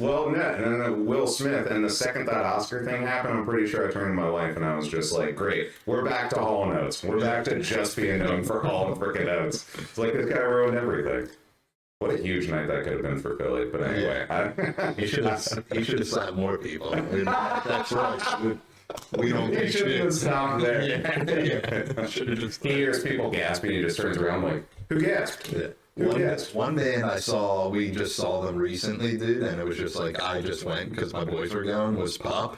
Will Smith. And the second that Oscar thing happened, I'm pretty sure I turned to my wife and I was just like, great, we're back to Hall & Oates. We're back to just being known for Hall & frickin' Oates. It's like this guy ruined everything. What a huge night that could have been for Philly. But anyway, He should have slapped more people. That's right. We don't he get should have shit. stopped there. Yeah. Should have just. He hears people gasping. He just turns around like, "Who gasped? Yeah. Who gasped?" One band we just saw them recently, dude, and it was just like I just went because my boys were going. Was Pop?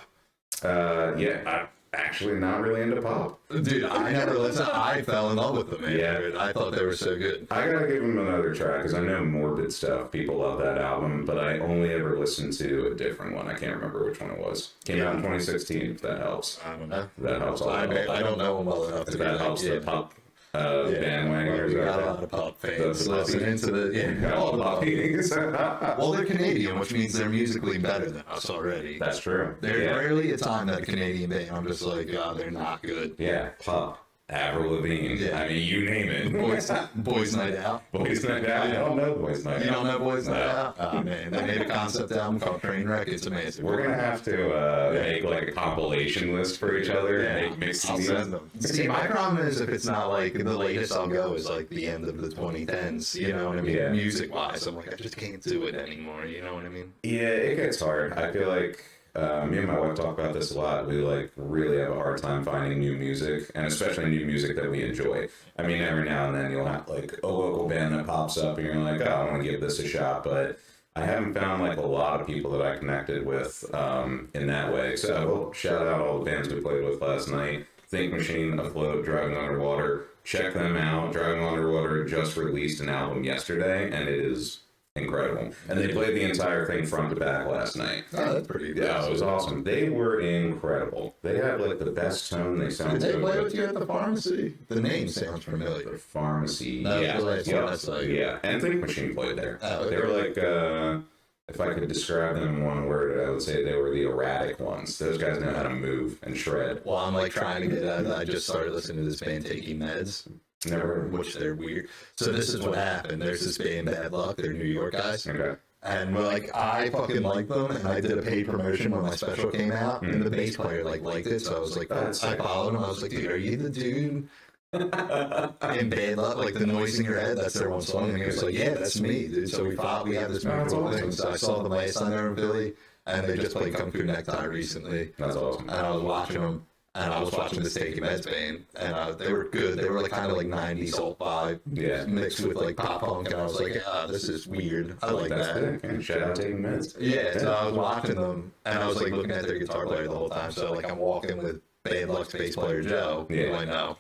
Yeah, I'm actually not really into pop. Dude, I never listened. I fell in love with them, man. Yeah. Dude. I thought they were so good. I gotta give him another try because I know Morbid Stuff. People love that album, but I only ever listened to a different one. I can't remember which one it was. Came out in 2016. If that helps. I don't know. That helps. I don't know them well enough to If be that like, helps yeah. the pop bandwagoners. We got a out lot of pop there. fans listening to the all the pop. meetings. Well, they're Canadian, which means they're musically better than us already. That's true. There's Yeah. rarely a time that a Canadian band I'm just like, oh, they're not good. Yeah, pop. Avril Lavigne. Yeah. I mean, you name it. Boys Night Out. Boys Night Out. I don't know Boys Night Out. You don't know Boys Night No. Out? Oh man, they made a concept album called Trainwreck. It's amazing. We're gonna have to make like a compilation list for each other and make mixed I'll CDs. send them. See, my problem is if it's not like the latest I'll go is like the end of the 2010s. You know what I mean? Yeah. Music wise, I'm like I just can't do it anymore. You know what I mean? Yeah, it gets hard. I feel like me and my wife talk about this a lot. We like really have a hard time finding new music, and especially new music that we enjoy. I mean, every now and then you'll have like a local band that pops up, and you're like, "Oh, I want to give this a shot," but I haven't found like a lot of people that I connected with in that way. So I will shout out all the bands we played with last night. Think Machine, Afloat, Driving Underwater. Check them out. Driving Underwater just released an album yesterday, and it is incredible. And they played the entire thing front to back last night. Oh, that's pretty good. Yeah, it was awesome. They were incredible. They have like the best tone. They sound Did they so play good. with you at the pharmacy? The name sounds familiar. Pharmacy. That was Yeah, the last one I saw you. yeah. And Think Machine played there. Oh, okay. They were like, if I could describe them in one word, I would say they were the erratic ones. Those guys know how to move and shred. Well, I'm like trying to get out. I just started listening to this band Taking Meds, Never. which they're weird. So this is what happened. There's this band Bad Luck. They're New York guys. Okay. And like I fucking liked them, and I did a paid promotion when my special came out, and the bass player like liked it, so I was like, I followed him. I was like, dude, are you the dude in Bad Luck, like the noise in your head? That's their one song, and he was like, yeah, that's me, dude. So we thought we had this mutual thing. So I saw them last time they were in Philly, and they just played Come Through Necktie recently, That's awesome. and I was watching them. And I was watching this Taking Meds band, and they were good. They were like kind of like 90s alt vibe, Yeah. mixed with like pop punk. And I was like, this is weird. I like That's that. it. And shout out Taking Meds. Yeah, so I was watching them, and I was like looking at their guitar player the whole time. So like I'm walking with Bad Luck's bass player Joe, who Yeah. I know,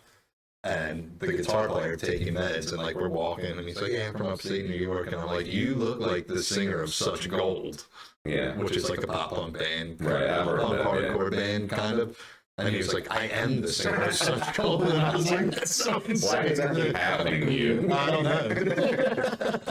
and the guitar player Taking Meds, and like we're walking, and he's like, yeah, I'm from upstate New York, and I'm like, you look like the singer of Such Gold, Yeah. which is like a pop punk band, Right, I've heard punk that, yeah. hardcore band kind of. And he was like, I am the singer of Such Gold. And I was like, that's so insane. Why is that keep happening to you? I don't know.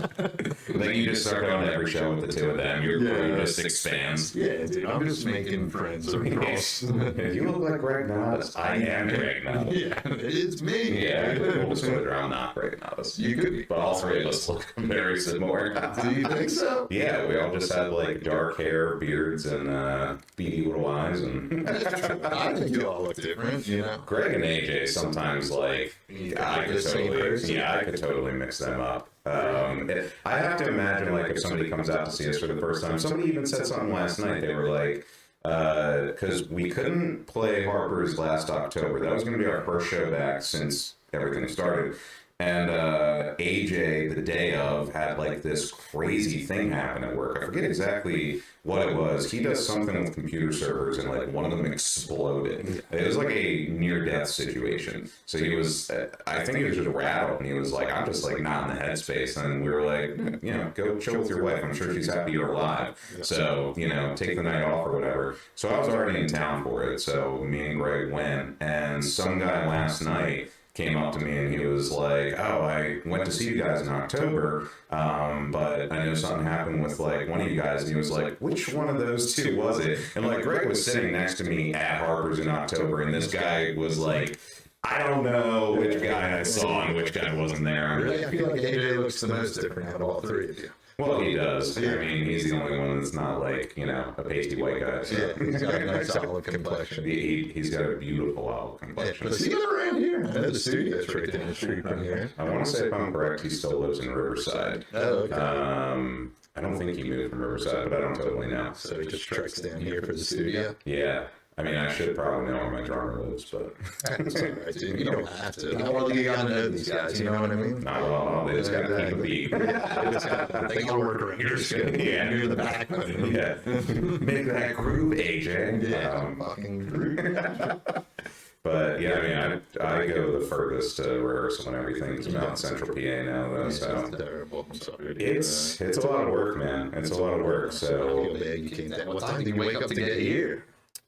Like you just start going to every show with the two of them. Your crew just expands. Yeah, dude, I'm just making friends across. You look like Greg Navas. I am Greg Navas. Yeah, it's me. Yeah, full disclosure, I'm not Greg Navas. You could be. But all three of us look very similar. Do you think so? Yeah, we all just had like dark hair, beards, and beady little eyes. And I think you all look different, you know? Greg and AJ sometimes like I could the same totally, person? yeah, I could totally mix them up. I have to imagine like if somebody comes out to see us for the first time. Somebody even said something last night. They were like, because we couldn't play Harper's last October. That was going to be our first show back since everything started. And AJ, the day of, had like this crazy thing happen at work. I forget exactly what it was. He does something with computer servers, and like one of them exploded. It was like a near-death situation. So he was, I think he was just rattled, and he was like, "I'm just like not in the headspace." And we were like, you know, go chill with your wife. I'm sure she's happy you're alive. So you know, take the night off or whatever. So I was already in town for it. So me and Greg went, and some guy last night came up to me and he was like, "Oh, I went to see you guys in October, but I know something happened with like one of you guys." And he was like, "Which one of those two was it?" And like Greg was sitting next to me at Harper's in October, and this guy was like, "I don't know which guy I saw and which guy wasn't there." Really, I feel like AJ looks the most different out of all three of you. Well, he does. I mean, he's the only one that's not like, you know, a pasty white guy. So. Yeah, he's got a nice olive complexion. He's got a beautiful olive complexion. Does he live around here? I know the studio's right down the street from here. I want to say, if I'm correct, he still lives in Riverside. Oh, okay. I don't think he moved from Riverside, but I don't totally know. So he just treks down here for the studio? Yeah. I mean, I should probably know where my drummer lives, but... That's all right, dude. You don't have to. How well do you got to know these guys? You know what I mean? Not well. They just got to keep a beat. They got to work around your skill. Yeah. You're the backbone. Yeah. Make that groove, AJ. Yeah, fucking groove. But yeah, I mean, I go the furthest to rehearsal and everything. It's about Central PA now, though. So It's terrible. I'm sorry. it's a lot of work, man. It's a lot of work. I So feel bad you came down. What time did you wake up to get here?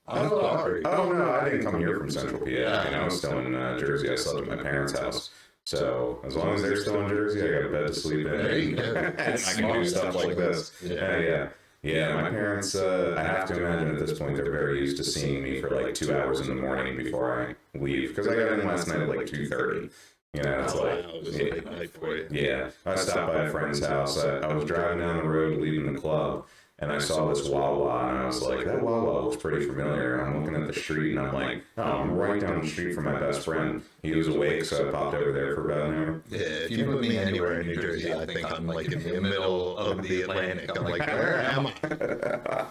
I'm sorry. oh no, I didn't come here from Central PA. I mean, I was still in Jersey. I slept at my parents' house. So as long as they're still in Jersey, I got a bed to sleep in. There you go. And I can do stuff like this. Yeah, my parents, I have to imagine at this point they're very used to seeing me for like 2 hours in the morning before I leave. Because I got in last night at like 2:30. You know, it's like, It was a late night for you. yeah. I stopped by a friend's house. I was driving down the road leaving the club, and I saw this Wawa, and I was like, that Wawa looks pretty familiar. I'm looking at the street, and I'm like, oh, I'm right down the street from my best friend. He was awake, so I popped over there for about an hour. Yeah, if you put me anywhere in New Jersey, I think I'm like in the middle of the Atlantic. I'm like, where am I?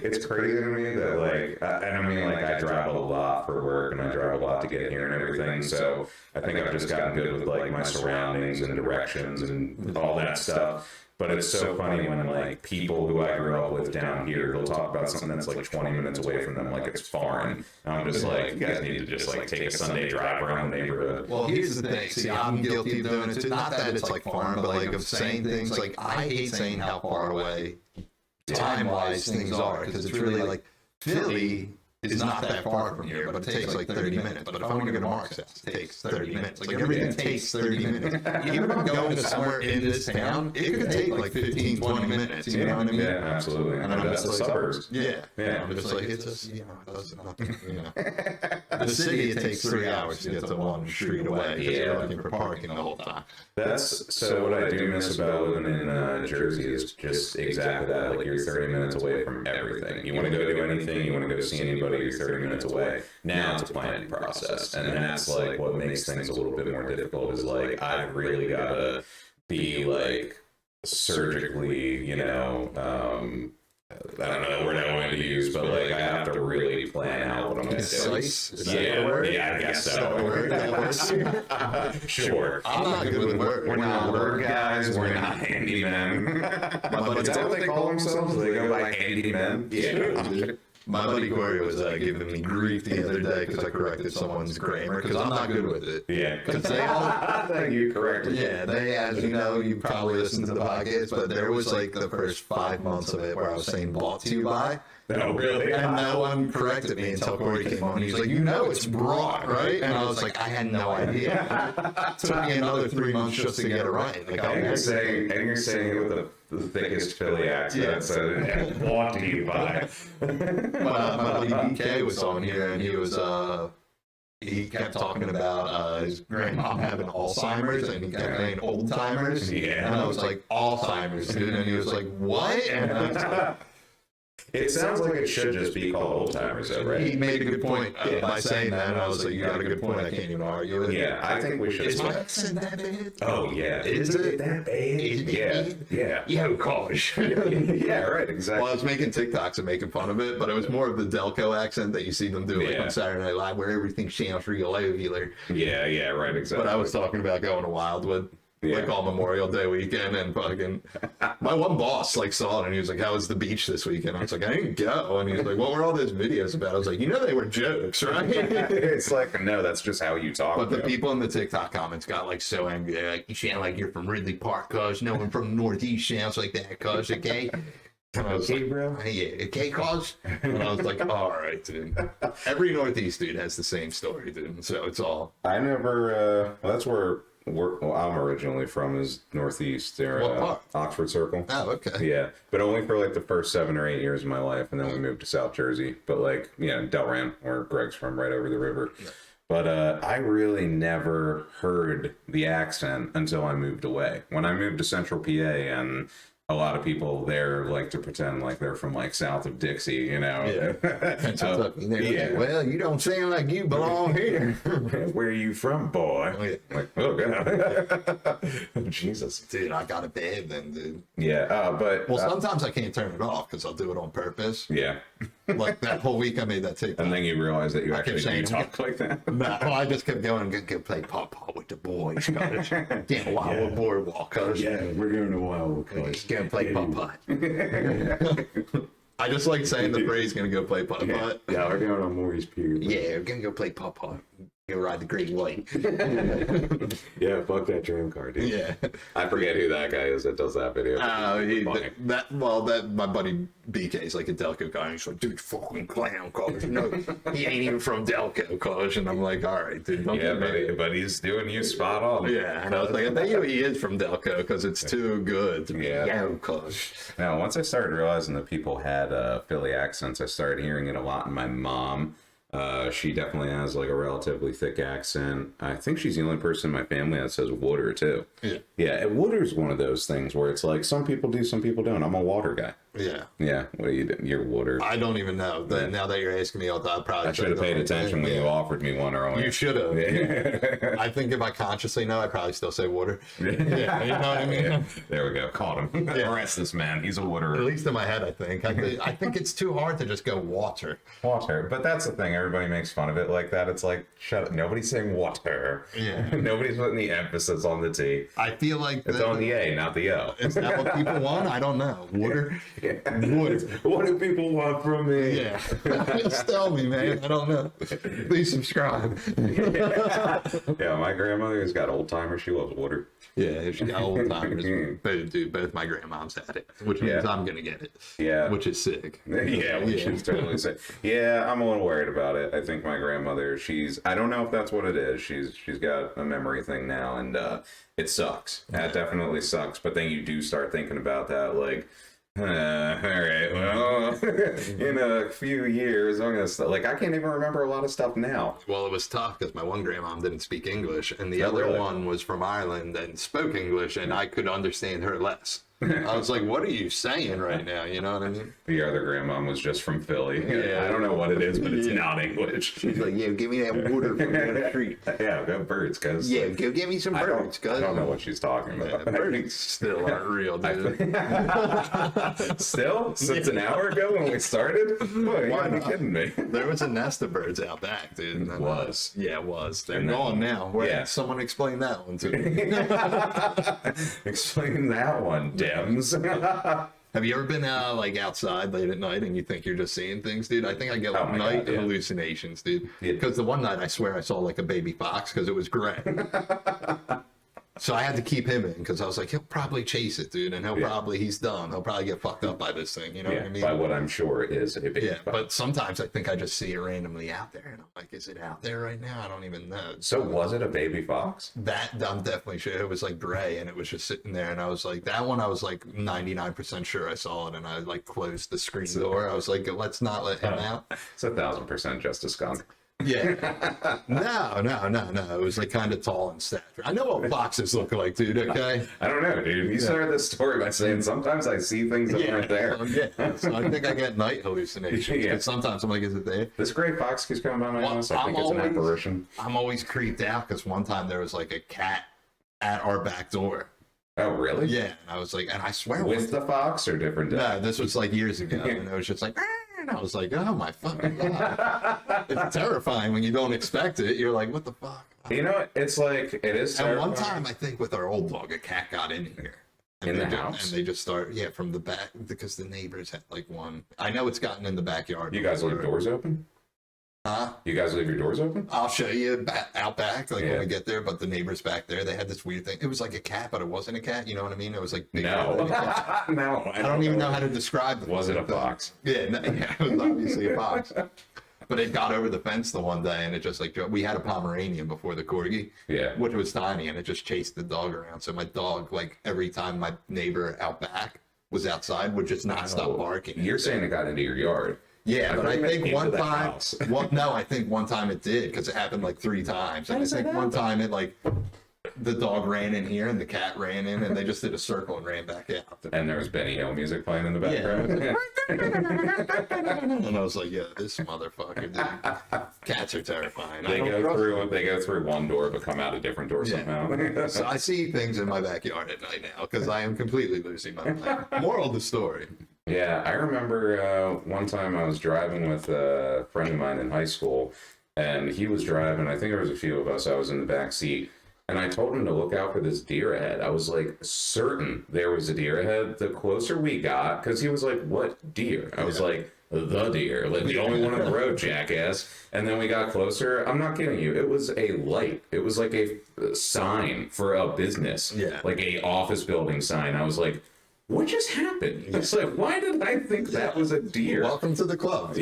It's crazy to me that, like, and I mean, like, I drive a lot for work, and I drive a lot to get here and everything, so I think I've just gotten good with, like, my surroundings and directions and all that stuff. But it's so funny when, like, people who I grew up with down here, they'll talk about something that's like 20 minutes away from them, like it's foreign. And I'm just like, you guys need to just like take a Sunday drive around the neighborhood. Well, here's the thing. See, I'm guilty of doing it too. Not that it's like foreign, but like of saying things like, I hate saying how far away time-wise things are, because it's really like Philly is not that far from here, but it takes like 30 minutes. But if I want to go to Mark's house, it takes 30 minutes. Like everything takes 30 minutes. Even if I'm going to somewhere in this town, it could take like 15, 20 minutes. You know what I mean? Yeah, absolutely. And I'm That's just the like, suburbs. Yeah. Yeah. I'm just like, it's just, you know, it does nothing, you know. The city, it takes 3 hours to get to one street away because you're looking for parking the whole time. That's so. What I do miss about living in Jersey is just exactly that. Like you're 30 minutes away from everything. You want to go do anything, you want to go see anybody, you're 30 minutes away. Now it's a planning process, and that's like what makes things a little bit more difficult. Is like I've really got to be like surgically, you know. I don't know the word I wanted to use, but like I have to really plan out what I'm going to do. Concise? Is that the word? Yeah, I guess Is that the word? Sure. I'm not good with words. We're not word guys. We're not handymen. Is that what they call themselves? They go by handymen? Yeah. My buddy Corey was giving me grief the other day because I corrected someone's grammar because I'm not good with it. Yeah. Because they all, Thank you. Corrected. yeah, they, as you know, you probably listened to the podcast, but there was like the first 5 months of it where I was saying brought to you by. No, really? And no one corrected me until Corey came on. He's like, you know it's brought, right? And I was like, I had no idea. It took me another 3 months just to get it right. Like, And you're saying it with the thickest Philly accent. So brought to you by. my buddy BK was on here, and he kept talking about his grandmom having Alzheimer's, and he kept saying old timers. Yeah. And I was like, Alzheimer's, dude. And he was like, what? And I was like, It sounds like it should just be called old timers, though, right? he made a good point by saying that, and I was like, you got a good point. I can't even argue with it. Yeah, I think we should. Is my accent that bad? Oh yeah, Is it that bad? Is it Yeah, bad? yeah, Yo, gosh. yeah. Right, exactly. Well, I was making TikToks and making fun of it, but it was more of the Delco accent that you see them do like Yeah. on Saturday Night Live, where everything sounds real ovular. Yeah, right, exactly. But I was talking about going to Wildwood, Yeah. like on Memorial Day weekend, and fucking my one boss like saw it, and he was like, "How was the beach this weekend?" I was like, "I didn't go," and he was like, "What were all those videos about?" I was like, "You know, they were jokes, right?" It's like, no, that's just how you talk. But the bro. people in the TikTok comments got like so angry. They're like, you sound like you're from Ridley Park, cuz no one from the Northeast sounds like that, cuz, okay? And I was Okay, like, bro. yeah, okay, cuz? And I was like, all right, dude. Every Northeast dude has the same story, dude. So it's all. I never. Well, that's where I'm originally from, is Northeast. There, What part? Oxford Circle. Oh, okay. Yeah, but only for like the first 7 or 8 years of my life, and then we moved to South Jersey. But like, Delran, where Greg's from, right over the river. Yeah. But I really never heard the accent until I moved away. When I moved to Central PA, and a lot of people there like to pretend like they're from like south of Dixie, you know. Yeah. Well, you don't seem like you belong here. Where are you from, boy? Like, oh god. Jesus, dude, I got it bad then, dude. Yeah, but sometimes I can't turn it off because I'll do it on purpose. Yeah. Like that whole week I made that tape. And then you realize that you actually do talk like that. No, I just kept going and go play pop with the boys. Damn, Wildwood Boardwalk. Yeah, we're going to Wildwood. Gonna play putt. I just like saying the phrase "gonna go play putt." Yeah, we're going on Maury's Pier. Yeah, we're gonna go play putt. Go ride the Great White. Yeah, fuck that dream car, dude. Yeah, I forget who that guy is that does that video. My buddy BK is like a Delco guy. And he's like, dude, fucking clown, cause no, he ain't even from Delco, cause. And I'm like, all right, dude. But he's doing you spot on. Yeah, and I was like, I bet you he is from Delco because it's too good to be cause. Now, once I started realizing that people had Philly accents, I started hearing it a lot in my mom. She definitely has like a relatively thick accent. I think she's the only person in my family that says water too. Yeah, and water's one of those things where it's like some people do, some people don't. I'm a water guy. Yeah. What are you doing? You're water. I don't even know. Now that you're asking me, I should have paid attention when you offered me one earlier. You should have. Yeah. I think if I consciously know, I probably still say water. Yeah, you know what I mean. There we go. Caught him. Arrest this man. He's a water. At least in my head, I think. I think it's too hard to just go water. Water. But that's the thing. Everybody makes fun of it like that. It's like, shut up. Nobody's saying water. Yeah. Nobody's putting the emphasis on the T. I feel like it's on the A, not the O. Is that what people want? I don't know. Water. Yeah. Water. What do people want from me? Yeah. Just tell me, man. I don't know. Please subscribe. Yeah, my grandmother has got old timers. She loves water. Yeah, she got old timers. Dude, both my grandmoms had it, which means I'm gonna get it. Yeah, which is sick. Yeah, which is totally sick. Yeah, I'm a little worried about it. I think my grandmother, I don't know if that's what it is. She's got a memory thing now, and it sucks. That definitely sucks. But then you do start thinking about that, like, all right, well, in a few years, I'm gonna like, I can't even remember a lot of stuff now. Well, it was tough because my one grandmom didn't speak English, and the other one was from Ireland and spoke English, and I could understand her less. I was like, what are you saying right now? You know what I mean? The other grandmom was just from Philly. Yeah. I don't know what it is, but it's not English. She's like, yeah, give me that water from the street. Yeah, go birds, cuz. Yeah, go give me some birds, cuz. I don't know what she's talking about. Yeah, birds still aren't real, dude. Still? Since an hour ago when we started? Boy, you gotta be kidding me. There was a nest of birds out back, dude. It was. Yeah, it was. They're gone now. Someone explain that one to me. Explain that one, Dems. Have you ever been like outside late at night and you think you're just seeing things, dude? I think I get night hallucinations, dude. Because the one night I swear I saw like a baby fox because it was gray. So I had to keep him in because I was like, he'll probably chase it, dude, and he's done. He'll probably get fucked up by this thing, you know what I mean? By what I'm sure is a baby fox. But sometimes I think I just see it randomly out there, and I'm like, is it out there right now? I don't even know. So was it a baby fox? That I'm definitely sure. It was like gray, and it was just sitting there, and I was like, that one I was like 99% sure I saw it, and I like closed the screen door. I was like, let's not let him out. It's 1,000% just a skunk. Yeah. No. It was like kind of tall in stature. I know what foxes look like, dude, okay? I don't know, dude. You started this story by saying sometimes I see things that aren't there. So I think I get night hallucinations. Because sometimes I'm like, is it there? This gray fox keeps coming by my house. I think it's an apparition. I'm always creeped out because one time there was like a cat at our back door. Oh, really? Yeah. And I was like, and I swear. With the fox or different? No, this was like years ago. And it was just like, and I was like, oh my fucking God. It's terrifying when you don't expect it. You're like, what the fuck? You know, it's like, it is terrifying. And one time, I think with our old dog, a cat got in here. In the house? And they just start, from the back, because the neighbors had like one. I know it's gotten in the backyard. You guys leave doors open? Huh? You guys leave your doors open? I'll show you out back, when we get there. But the neighbors back there, they had this weird thing. It was like a cat, but it wasn't a cat. You know what I mean? It was like bigger than a cat. No, I don't even know how to describe it. Was it a fox? Yeah, it was obviously a fox. But it got over the fence the one day, and it just like, we had a Pomeranian before the Corgi, which was tiny, and it just chased the dog around. So my dog, like every time my neighbor out back was outside, would just not stop barking. You're saying it got into your yard? Yeah, but I think one time, I think one time it did because it happened like 3 times. And I think one time it like the dog ran in here and the cat ran in, and they just did a circle and ran back out. And there was Benny Hill music playing in the background. And I was like, yeah, this motherfucker, dude. Cats are terrifying. They go through one door but come out a different door somehow. So I see things in my backyard at night now because I am completely losing my mind. Moral of the story. Yeah, I remember one time I was driving with a friend of mine in high school, and he was driving. I think there was a few of us. I was in the back seat, and I told him to look out for this deer ahead. I was like certain there was a deer ahead. The closer we got, because he was like, "What deer?" I was like, "The deer, like the only one on the road, jackass." And then we got closer. I'm not kidding you. It was a light. It was like a sign for a business, like a office building sign. I was like, what just happened? It's like, why did I think that was a deer? Welcome to the club.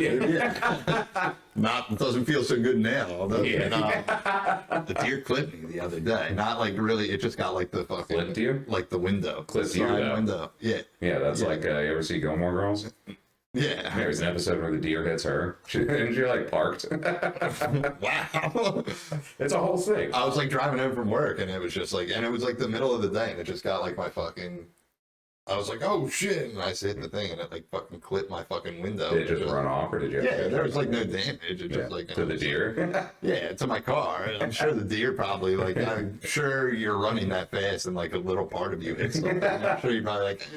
Not doesn't feel so good now. The deer clipped me the other day. Not like really. It just got like the fucking clipped you, like the window, clipped the you side window. Yeah. That's like you ever see Gilmore Girls? Yeah. There's an episode where the deer hits her, and she like parked. Wow. It's a whole thing. I was like driving home from work, and it was just like, and it was like the middle of the day, and it just got like my fucking. I was like, oh shit, and I hit the thing, and it like fucking clipped my fucking window. Did it just run off, or did you? Yeah, there was like no damage. It just like to the deer. Yeah, to my car. And I'm sure the deer probably like. I'm sure you're running that fast, and like a little part of you hits something. I'm sure you're probably like,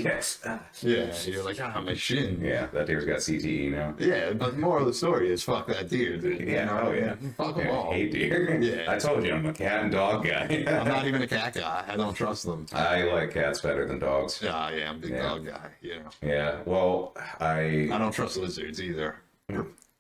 yes. Yeah, you're like, my shin. Yeah, that deer's got CTE now. Yeah, but the moral of the story is fuck that deer, dude. Yeah, you know? Fuck them all. I hate deer. Yeah, I told you I'm a cat and dog guy. I'm not even a cat guy. I don't trust them. I like cats better than dogs. Yeah, I'm a big dog guy. You know. Yeah. Well, I don't trust lizards either.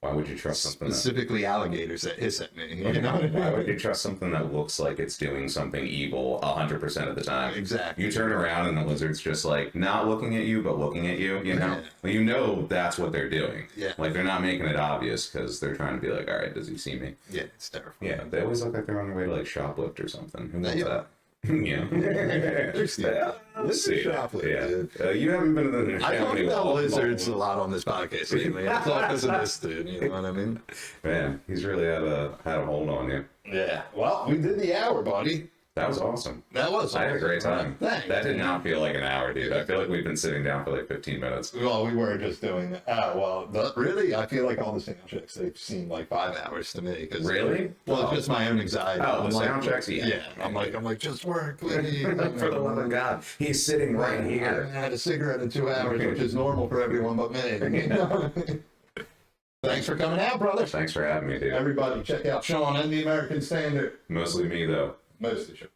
Why would you trust something? Specifically, alligators that hiss at me. You know. Why would you trust something that looks like it's doing something evil 100% of the time? Exactly. You turn around and the lizard's just like not looking at you, but looking at you. You know. Yeah. Well, you know that's what they're doing. Yeah. Like they're not making it obvious because they're trying to be like, all right, does he see me? Yeah, it's terrifying. Yeah. They always look like they're on their way to like shoplift or something. Who knows that? Yeah. Let's see. Shoplift, Yeah. You haven't been to the I talk Chamonix about Wall. lizards a lot on this podcast lately. It's all because of this dude. You know what I mean? Man, he's really had a hold on you. Yeah. Well, we did the hour, buddy. That was awesome. That was awesome. I had a great time. Thanks. That did not feel like an hour, dude. I feel like we've been sitting down for like 15 minutes. Well, we were just doing really, I feel like all the sound checks, they've seemed like 5 hours to me. Really? Well, it's just my own anxiety. Oh, I'm the like, sound checks? Yeah. I'm like, just work, please. For the love of God. He's sitting right I here. haven't had a cigarette in 2 hours, which is normal for everyone but me. You know? Thanks for coming out, brother. Thanks for having me, dude. Everybody, check out Sean and the American Standard. Mostly me, though. Mostly Sean.